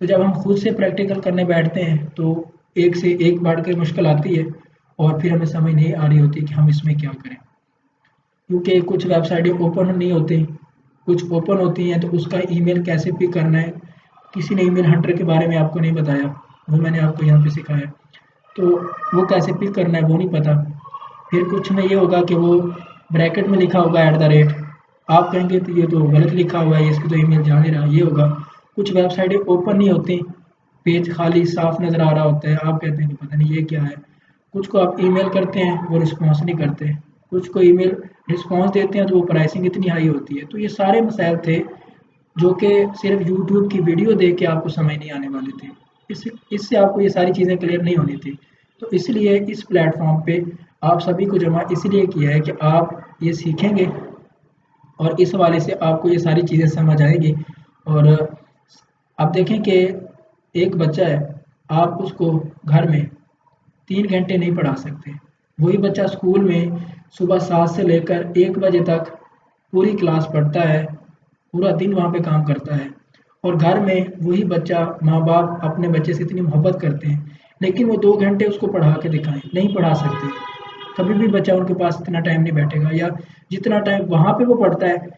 तो जब हम खुद से प्रैक्टिकल करने बैठते हैं तो एक से एक बढ़ के मुश्किल आती है और फिर हमें समझ नहीं आ रही होती कि हम इसमें क्या करें। क्योंकि कुछ वेबसाइटें ओपन नहीं होती, कुछ ओपन होती हैं, तो उसका ईमेल कैसे पिक करना है, किसी ने ईमेल हंटर के बारे में आपको नहीं बताया, वो मैंने आपको यहाँ पे सिखाया। तो वो कैसे पिक करना है वो नहीं पता। फिर कुछ में ये होगा कि वो ब्रैकेट में लिखा होगा @ आप कहेंगे तो ये तो गलत लिखा हुआ है, इसकी तो ईमेल जा नहीं रहा, ये होगा। कुछ वेबसाइटें ओपन नहीं होती, पेज खाली साफ नज़र आ रहा होता है, आप कहते हैं कि पता नहीं ये क्या है। कुछ को आप ईमेल करते हैं वो रिस्पॉन्स नहीं करते, कुछ को ईमेल रिस्पॉन्स देते हैं तो वो प्राइसिंग इतनी हाई होती है। तो ये सारे मसाइल थे जो कि सिर्फ यूट्यूब की वीडियो देख के आपको समझ नहीं आने वाले थे। इससे आपको ये सारी चीज़ें क्लियर नहीं होनी थी। तो इसलिए इस प्लेटफॉर्म पे आप सभी को जमा इसलिए किया है कि आप ये सीखेंगे और इस हवाले से आपको ये सारी चीज़ें समझ आएगी। और आप देखें कि एक बच्चा है, आप उसको घर में 3 घंटे नहीं पढ़ा सकते। वही बच्चा स्कूल में सुबह 7 से लेकर 1 बजे तक पूरी क्लास पढ़ता है, पूरा दिन वहाँ पे काम करता है और घर में वही बच्चा, माँ बाप अपने बच्चे से इतनी मोहब्बत करते हैं, लेकिन वो 2 घंटे उसको पढ़ा के दिखाएं, नहीं पढ़ा सकते। कभी भी बच्चा उनके पास इतना टाइम नहीं बैठेगा, या जितना टाइम वहाँ पे वो पढ़ता है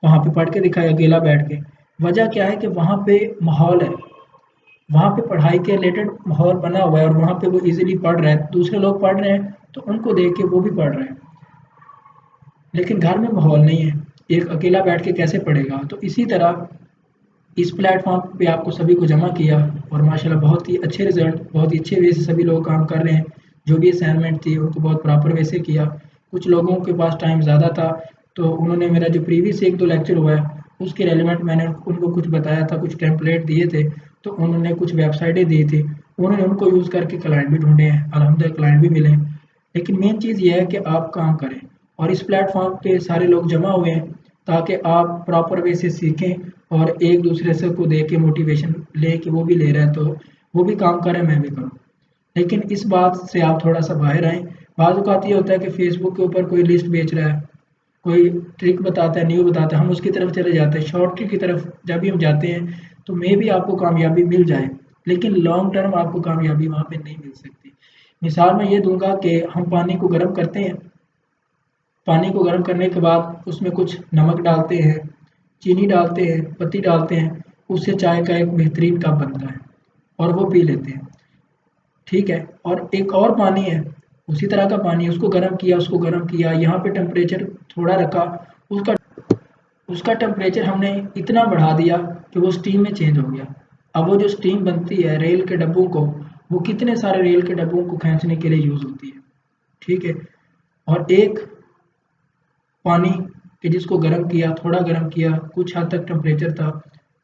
वहाँ पे पढ़ के दिखाए अकेला बैठ के। वजह क्या है कि वहाँ पे माहौल है, वहाँ पे पढ़ाई के रिलेटेड माहौल बना हुआ है और वहाँ पे वो इजीली पढ़ रहा है, दूसरे लोग पढ़ रहे हैं तो उनको देख के वो भी पढ़ रहे हैं। लेकिन घर में माहौल नहीं है, एक अकेला बैठ के कैसे पढ़ेगा। तो इसी तरह इस प्लेटफॉर्म पे आपको सभी को जमा किया और माशाल्लाह बहुत ही अच्छे रिजल्ट, बहुत ही अच्छे वे से सभी लोग काम कर रहे हैं। जो भी असाइनमेंट थी उनको बहुत प्रॉपर वे से किया। कुछ लोगों के पास टाइम ज़्यादा था तो उन्होंने मेरा जो प्रीवियस 1-2 लेक्चर हुआ है उसके रेलिवेंट मैंने उनको कुछ बताया था, कुछ टेम्पलेट दिए थे, तो उन्होंने कुछ वेबसाइटें दी थी, उन्होंने उनको यूज़ करके क्लाइंट भी ढूंढे हैं, अल्हम्दुलिल्लाह क्लाइंट भी मिले। लेकिन मेन चीज़ ये है कि आप काम करें और इस प्लेटफॉर्म पे सारे लोग जमा हुए हैं ताकि आप प्रॉपर वे से सीखें और एक दूसरे से को देख के मोटिवेशन ले कि वो भी ले रहा है तो वो भी काम करें, मैं भी करूँ। लेकिन इस बात से आप थोड़ा सा बाहर आएँ। बाज़ औक़ात ये होता है कि फेसबुक के ऊपर कोई लिस्ट बेच रहा है, कोई ट्रिक बताता है, न्यू बताता है, हम उसकी तरफ चले जाते हैं। शॉर्ट ट्रिक की तरफ जब भी हम जाते हैं तो मे बी आपको कामयाबी मिल जाए, लेकिन लॉन्ग टर्म आपको कामयाबी वहाँ पे नहीं मिल सकती। मिसाल मैं ये दूँगा कि हम पानी को गर्म करते हैं, पानी को गर्म करने के बाद उसमें कुछ नमक डालते हैं, चीनी डालते हैं, पत्ती डालते हैं, उससे चाय का एक बेहतरीन कप बनता है और वो पी लेते हैं। ठीक है, और एक और पानी है, उसी तरह का पानी है, उसको गर्म किया, यहाँ पे टेम्परेचर थोड़ा रखा, उसका उसका टेम्परेचर हमने इतना बढ़ा दिया कि वो स्टीम में चेंज हो गया। अब वो जो स्टीम बनती है रेल के डब्बों को, वो कितने सारे रेल के डब्बों को खींचने के लिए यूज़ होती है, ठीक है। और एक पानी कि जिसको गर्म किया, थोड़ा गर्म किया, कुछ हद तक टेम्परेचर था,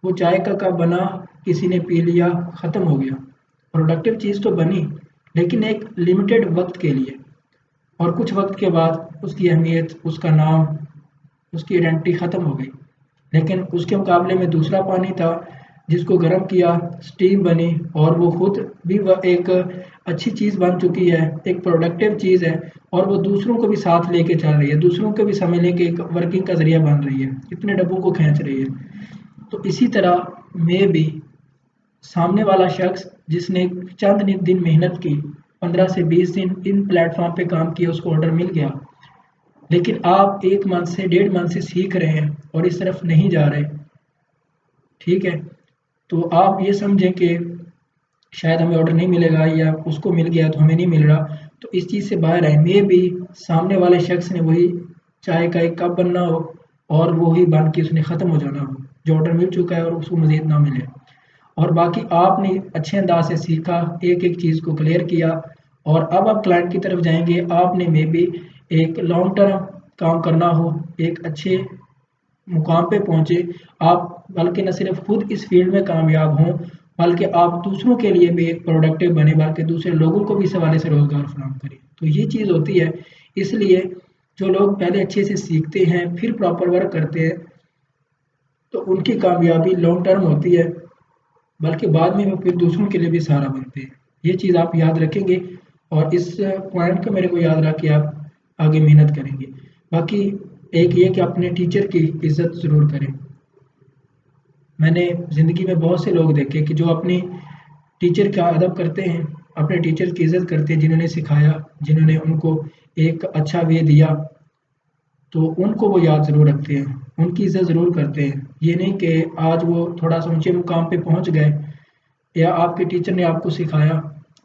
वो चाय का कप बना, किसी ने पी लिया, ख़त्म हो गया। प्रोडक्टिव चीज़ तो बनी, लेकिन एक लिमिटेड वक्त के लिए, और कुछ वक्त के बाद उसकी अहमियत, उसका नाम, उसकी आइडेंटिटी ख़त्म हो गई। लेकिन उसके मुकाबले में दूसरा पानी था जिसको गर्म किया, स्टीम बनी, और वो खुद भी वह एक अच्छी चीज़ बन चुकी है, एक प्रोडक्टिव चीज़ है, और वो दूसरों को भी साथ लेके चल रही है, दूसरों को भी समझने के एक वर्किंग का ज़रिया बन रही है, इतने डब्बों को खींच रही है। तो इसी तरह मैं भी, सामने वाला शख्स जिसने चंद दिन मेहनत की, 15 से 20 दिन इन प्लेटफॉर्म पे काम किया, उसको ऑर्डर मिल गया, लेकिन आप 1 मंथ से 1.5 मंथ से सीख रहे हैं और इस तरफ नहीं जा रहे, ठीक है। तो आप ये समझें कि शायद हमें ऑर्डर नहीं मिलेगा, या उसको मिल गया तो हमें नहीं मिल रहा, तो इस चीज़ से बाहर आए। मे भी सामने वाले शख्स ने वही चाय का एक कप बनना हो और वही बन के उसने ख़त्म हो जाना हो, जो ऑर्डर मिल चुका है और उसको मज़ीद ना मिले, और बाकी आपने अच्छे अंदाज से सीखा, एक एक चीज़ को क्लियर किया, और अब आप क्लाइंट की तरफ जाएंगे, आपने मे बी एक लॉन्ग टर्म काम करना हो, एक अच्छे मुकाम पे पहुँचे आप, बल्कि न सिर्फ खुद इस फील्ड में कामयाब हों, बल्कि आप दूसरों के लिए भी एक प्रोडक्टिव बने, बल्कि दूसरे लोगों को भी इस हवाले से रोज़गार फराहम करें। तो ये चीज़ होती है। इसलिए जो लोग पहले अच्छे से सीखते हैं फिर प्रॉपर वर्क करते हैं, तो उनकी कामयाबी लॉन्ग टर्म होती है, बल्कि बाद में वो फिर दूसरों के लिए भी सहारा बनते हैं। ये चीज़ आप याद रखेंगे, और इस पॉइंट को मेरे को याद रख के आप आगे मेहनत करेंगे। बाकी एक ये कि अपने टीचर की इज़्ज़त ज़रूर करें। मैंने ज़िंदगी में बहुत से लोग देखे कि जो अपनी टीचर का अदब करते हैं, अपने टीचर की इज़्ज़त करते हैं, जिन्होंने सिखाया, जिन्होंने उनको एक अच्छा वे दिया, तो उनको वो याद ज़रूर रखते हैं, उनकी इज़्ज़त ज़रूर करते हैं। ये नहीं कि आज वो थोड़ा सा ऊँचे मुकाम पे पहुँच गए, या आपके टीचर ने आपको सिखाया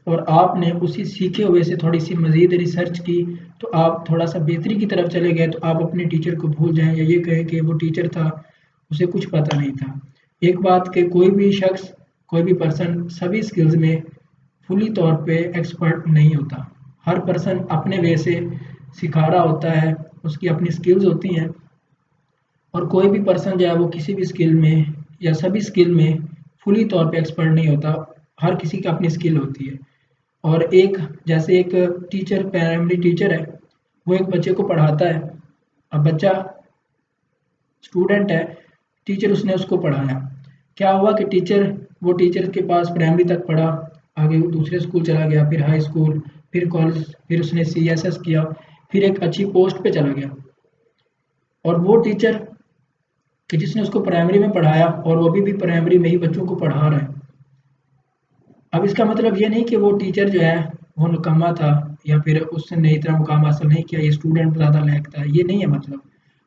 और आपने उसी सीखे हुए से थोड़ी सी मज़ीद रिसर्च की, तो आप थोड़ा सा बेहतरी की तरफ चले गए, तो आप अपने टीचर को भूल जाएँ, या ये कहें कि वो टीचर था, उसे कुछ पता नहीं था। एक बात कि कोई भी शख्स, कोई भी पर्सन सभी स्किल्स में फुली तौर पे एक्सपर्ट नहीं होता। हर पर्सन अपने वे से सिखा रहा होता है, उसकी अपनी स्किल्स होती हैं, और कोई भी पर्सन जो है वो किसी भी स्किल में या सभी स्किल में फुली तौर पे एक्सपर्ट नहीं होता। हर किसी की अपनी स्किल होती है। और एक, जैसे एक टीचर, प्राइमरी टीचर है, वो एक बच्चे को पढ़ाता है। अब बच्चा स्टूडेंट है, टीचर उसने उसको पढ़ाया। क्या हुआ कि वो टीचर के पास प्राइमरी तक पढ़ा, आगे वो दूसरे स्कूल चला गया, फिर हाई स्कूल, फिर कॉलेज, फिर उसने CSS किया, फिर एक अच्छी पोस्ट पे चला गया। और वो टीचर कि जिसने उसको प्राइमरी में पढ़ाया, और वो अभी भी प्राइमरी में ही बच्चों को पढ़ा रहा है। अब इसका मतलब ये नहीं कि वो टीचर जो है वो निकम्मा था, या फिर उसने इतना मुकाम हासिल नहीं किया, ये स्टूडेंट ज़्यादा लायक था, ये नहीं है। मतलब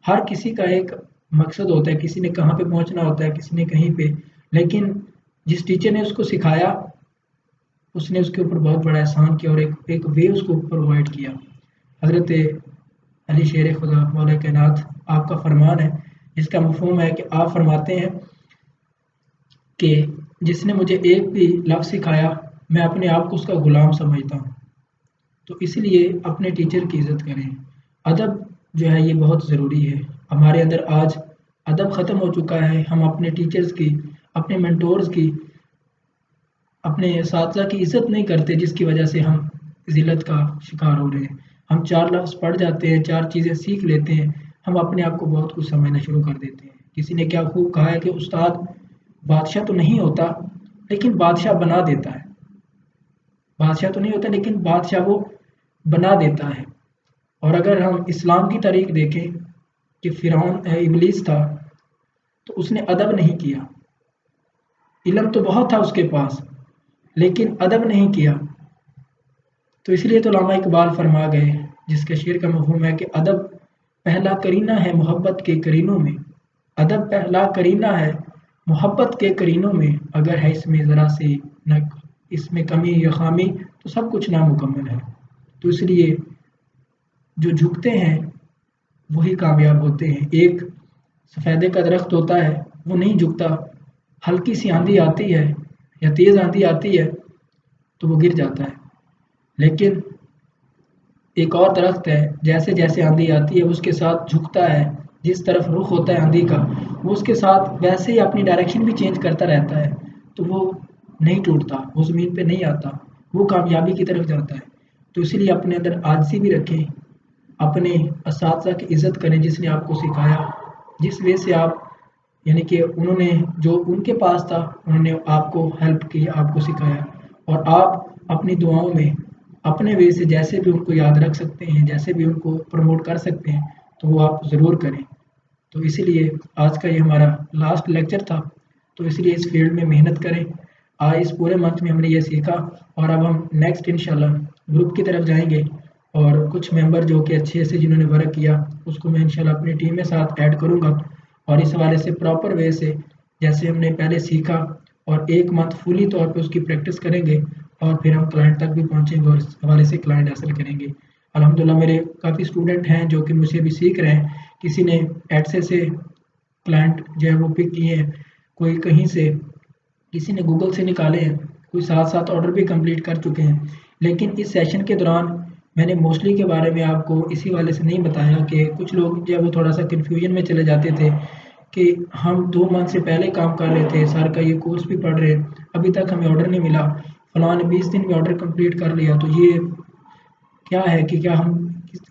हर किसी का एक मकसद होता है, किसी ने कहाँ पे पहुँचना होता है, किसी ने कहीं पे। लेकिन जिस टीचर ने उसको सिखाया, उसने उसके ऊपर बहुत बड़ा एहसान किया, और एक वे उसको प्रोवाइड किया। हज़रत अली शेर खुदा मौला कायनात, आपका फरमान है, जिसका मफ़हूम है कि आप फरमाते हैं कि जिसने मुझे एक भी लफ्ज़ सिखाया, मैं अपने आप को उसका ग़ुलाम समझता हूँ। तो इसलिए अपने टीचर की इज़्ज़त करें। अदब जो है ये बहुत ज़रूरी है। हमारे अंदर आज अदब ख़त्म हो चुका है। हम अपने टीचर्स की, अपने मेंटोर्स की, अपने असातिज़ा की इज़्ज़त नहीं करते, जिसकी वजह से हम ज़िल्लत का शिकार हो रहे हैं। हम 4 लफ्ज़ पढ़ जाते हैं, 4 चीज़ें सीख लेते हैं, हम अपने आप को बहुत कुछ समझना शुरू कर देते हैं। किसी ने क्या खूब कहा है कि उस्ताद बादशाह तो नहीं होता, लेकिन बादशाह बना देता है। बादशाह तो नहीं होता, लेकिन बादशाह वो बना देता है। और अगर हम इस्लाम की तारीख देखें कि फ़िरौन इब्लीस था, तो उसने अदब नहीं किया। इल्म तो बहुत था उसके पास, लेकिन अदब नहीं किया। तो इसलिए तो उलमा इकबाल फरमा गए, जिसके शेर का मफ़हूम है कि अदब पहला करीना है मोहब्बत के करीनों में। अदब पहला करीना है मोहब्बत के करीनों में, अगर है इसमें ज़रा सी न इसमें कमी या खामी, तो सब कुछ नामुकम्मल है। तो इसलिए जो झुकते हैं वही कामयाब होते हैं। एक सफ़ेदे का दरख्त होता है वो नहीं झुकता, हल्की सी आंधी आती है या तेज़ आंधी आती है तो वो गिर जाता है। लेकिन एक और दरख्त है, जैसे जैसे आंधी आती है उसके साथ झुकता है, जिस तरफ रुख होता है आंधी का वो उसके साथ वैसे ही अपनी डायरेक्शन भी चेंज करता रहता है, तो वो नहीं टूटता, वो ज़मीन पे नहीं आता, वो कामयाबी की तरफ जाता है। तो इसलिए अपने अंदर आजिज़ी भी रखें, अपने असातिज़ा की इज़्ज़त करें जिसने आपको सिखाया, जिस वे से आप यानी कि उन्होंने जो उनके पास था उन्होंने आपको हेल्प की, आपको सिखाया, और आप अपनी दुआओं में अपने वे से जैसे भी उनको याद रख सकते हैं, जैसे भी उनको प्रमोट कर सकते हैं तो वो आप ज़रूर करें। तो इसीलिए आज का ये हमारा लास्ट लेक्चर था, तो इसलिए इस फील्ड में मेहनत करें। आज इस पूरे मंथ में हमने ये सीखा और अब हम नेक्स्ट इंशाल्लाह ग्रुप की तरफ जाएंगे और कुछ मेंबर जो कि अच्छे से जिन्होंने वर्क किया उसको मैं इंशाल्लाह अपनी टीम में साथ ऐड करूँगा और इस हवाले से प्रॉपर वे से जैसे हमने पहले सीखा और एक मंथ फुली तौर पे उसकी प्रैक्टिस करेंगे और फिर हम क्लाइंट तक भी पहुँचेंगे और इस हवाले से क्लाइंट हासिल करेंगे। अल्हम्दुलिल्लाह मेरे काफ़ी स्टूडेंट हैं जो कि मुझसे अभी सीख रहे हैं, किसी ने एडसे से क्लाइंट जो है वो पिक किए हैं, कोई कहीं से, किसी ने गूगल से निकाले हैं, कोई साथ साथ ऑर्डर भी कंप्लीट कर चुके हैं। लेकिन इस सेशन के दौरान मैंने मोस्टली के बारे में आपको इसी वाले से नहीं बताया कि कुछ लोग जो है वो थोड़ा सा कन्फ्यूजन में चले जाते थे कि हम 2 मंथ से पहले काम कर रहे थे, सर का ये कोर्स भी पढ़ रहे हैं, अभी तक हमें ऑर्डर नहीं मिला, फलां ने 20 दिन में ऑर्डर कंप्लीट कर लिया, तो ये क्या है कि क्या हम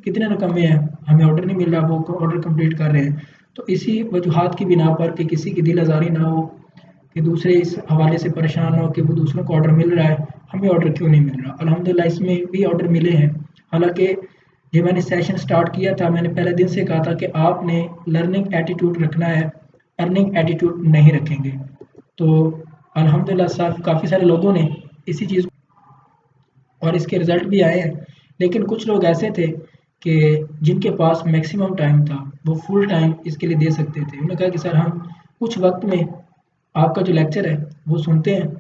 कितने रकम में हैं, हमें ऑर्डर नहीं मिल रहा, वो ऑर्डर कंप्लीट कर रहे हैं। तो इसी वजूहात की बिना पर कि किसी की दिल आज़ारी ना हो कि दूसरे इस हवाले से परेशान हो कि वो दूसरों को ऑर्डर मिल रहा है, हमें ऑर्डर क्यों नहीं मिल रहा। अल्हम्दुलिल्लाह इसमें भी ऑर्डर मिले हैं। हालांकि ये मैंने सेशन स्टार्ट किया था, मैंने पहले दिन से कहा था कि आपने लर्निंग एटीट्यूड रखना है, अर्निंग एटीट्यूड नहीं रखेंगे। तो अल्हम्दुलिल्लाह काफ़ी सारे लोगों ने इसी चीज़ और इसके रिजल्ट भी आए हैं। लेकिन कुछ लोग ऐसे थे कि जिनके पास मैक्सिमम टाइम था, वो फुल टाइम इसके लिए दे सकते थे। उन्होंने कहा कि सर हम कुछ वक्त में आपका जो लेक्चर है वो सुनते हैं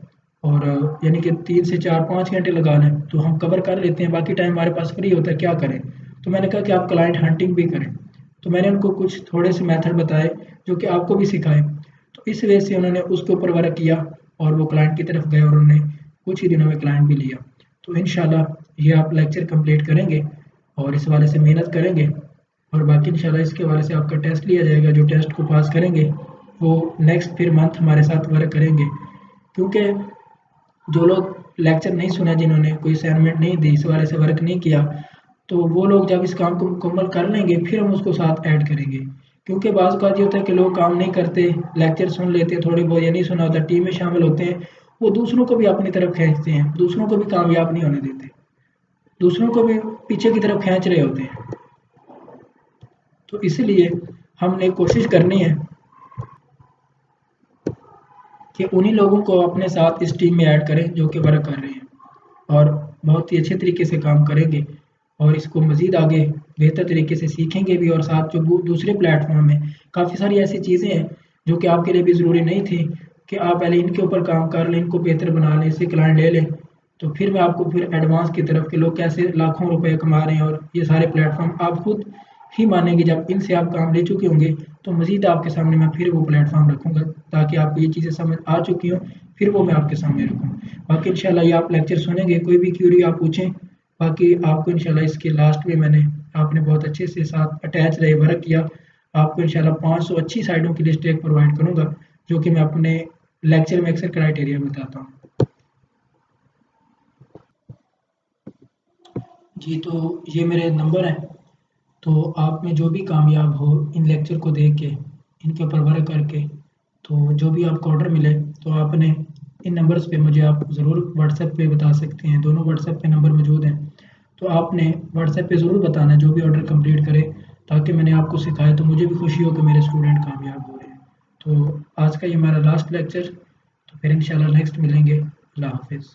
और यानी कि 3 से 4-5 घंटे लगा लें तो हम कवर कर लेते हैं, बाकी टाइम हमारे पास फ्री होता है, क्या करें। तो मैंने कहा कि आप क्लाइंट हंटिंग भी करें। तो मैंने उनको कुछ थोड़े से मेथड बताए जो कि आपको भी सिखाए। तो इस वजह से उन्होंने उसके ऊपर वर्क किया और वो क्लाइंट की तरफ गए और उन्होंने कुछ ही दिनों में क्लाइंट भी लिया। तो इंशाल्लाह ये आप लेक्चर कंप्लीट करेंगे और इस वाले से मेहनत करेंगे और बाकी इंशाल्लाह इसके हवाले से आपका टेस्ट लिया जाएगा। जो टेस्ट को पास करेंगे वो नेक्स्ट फिर मंथ हमारे साथ वर्क करेंगे, क्योंकि जो लोग लेक्चर नहीं सुना, जिन्होंने कोई असाइनमेंट नहीं दी, इस वाले से वर्क नहीं किया, तो वो लोग जब इस काम को मुकम्मल कर लेंगे फिर हम उसको साथ ऐड करेंगे। क्योंकि बाज़ औक़ात ये होता है कि लोग काम नहीं करते, लेक्चर सुन लेते हैं, थोड़ी बहुत या नहीं सुना होता, टीम में शामिल होते हैं, वो दूसरों को भी अपनी तरफ खींचते हैं, दूसरों को भी कामयाब नहीं होने देते, दूसरों को भी पीछे की तरफ खींच रहे होते हैं। तो इसलिए हमने कोशिश करनी है कि उन्हीं लोगों को अपने साथ इस टीम में ऐड करें जो कि वर्क कर रहे हैं और बहुत ही अच्छे तरीके से काम करेंगे और इसको मज़ीद आगे बेहतर तरीके से सीखेंगे भी। और साथ जो दूसरे प्लेटफॉर्म में काफ़ी सारी ऐसी चीज़ें हैं जो कि आपके लिए भी ज़रूरी नहीं थी कि आप पहले इनके ऊपर काम कर लें, इनको बेहतर बना लें, इससे क्लाइंट ले लें, तो फिर मैं आपको फिर एडवांस की तरफ के लोग कैसे लाखों रुपए कमा रहे हैं और ये सारे प्लेटफॉर्म आप खुद ही मानेंगे जब इनसे आप काम ले चुके होंगे। तो मज़ीद आपके सामने मैं फिर वो प्लेटफॉर्म रखूँगा ताकि आपको ये चीज़ें समझ आ चुकी हों, फिर वो मैं आपके सामने रखूँ। बाकी इंशाल्लाह ये आप लेक्चर सुनेंगे, कोई भी क्यूरी आप पूछें, बाकी आपको इंशाल्लाह इसके लास्ट में मैंने आपने बहुत अच्छे से साथ अटैच रहे वर्क किया, आपको इंशाल्लाह 500 अच्छी साइटों की लिस्ट एक प्रोवाइड करूँगा जो कि मैं अपने लेक्चर में अक्सर क्राइटेरिया बताता हूँ। जी, तो ये मेरे नंबर हैं, तो आप में जो भी कामयाब हो इन लेक्चर को देख के, इनके ऊपर वर्क करके, तो जो भी आपको ऑर्डर मिले तो आपने इन नंबर्स पे मुझे आप ज़रूर व्हाट्सएप पे बता सकते हैं, दोनों व्हाट्सएप पे नंबर मौजूद हैं। तो आपने व्हाट्सएप पे ज़रूर बताना जो भी ऑर्डर कंप्लीट करे, ताकि मैंने आपको सिखाया तो मुझे भी खुशी हो कि मेरे स्टूडेंट कामयाब हो रहे हैं। तो आज का ये हमारा लास्ट लेक्चर, तो फिर इंशाल्लाह नेक्स्ट मिलेंगे। अल्लाह हाफ़िज़।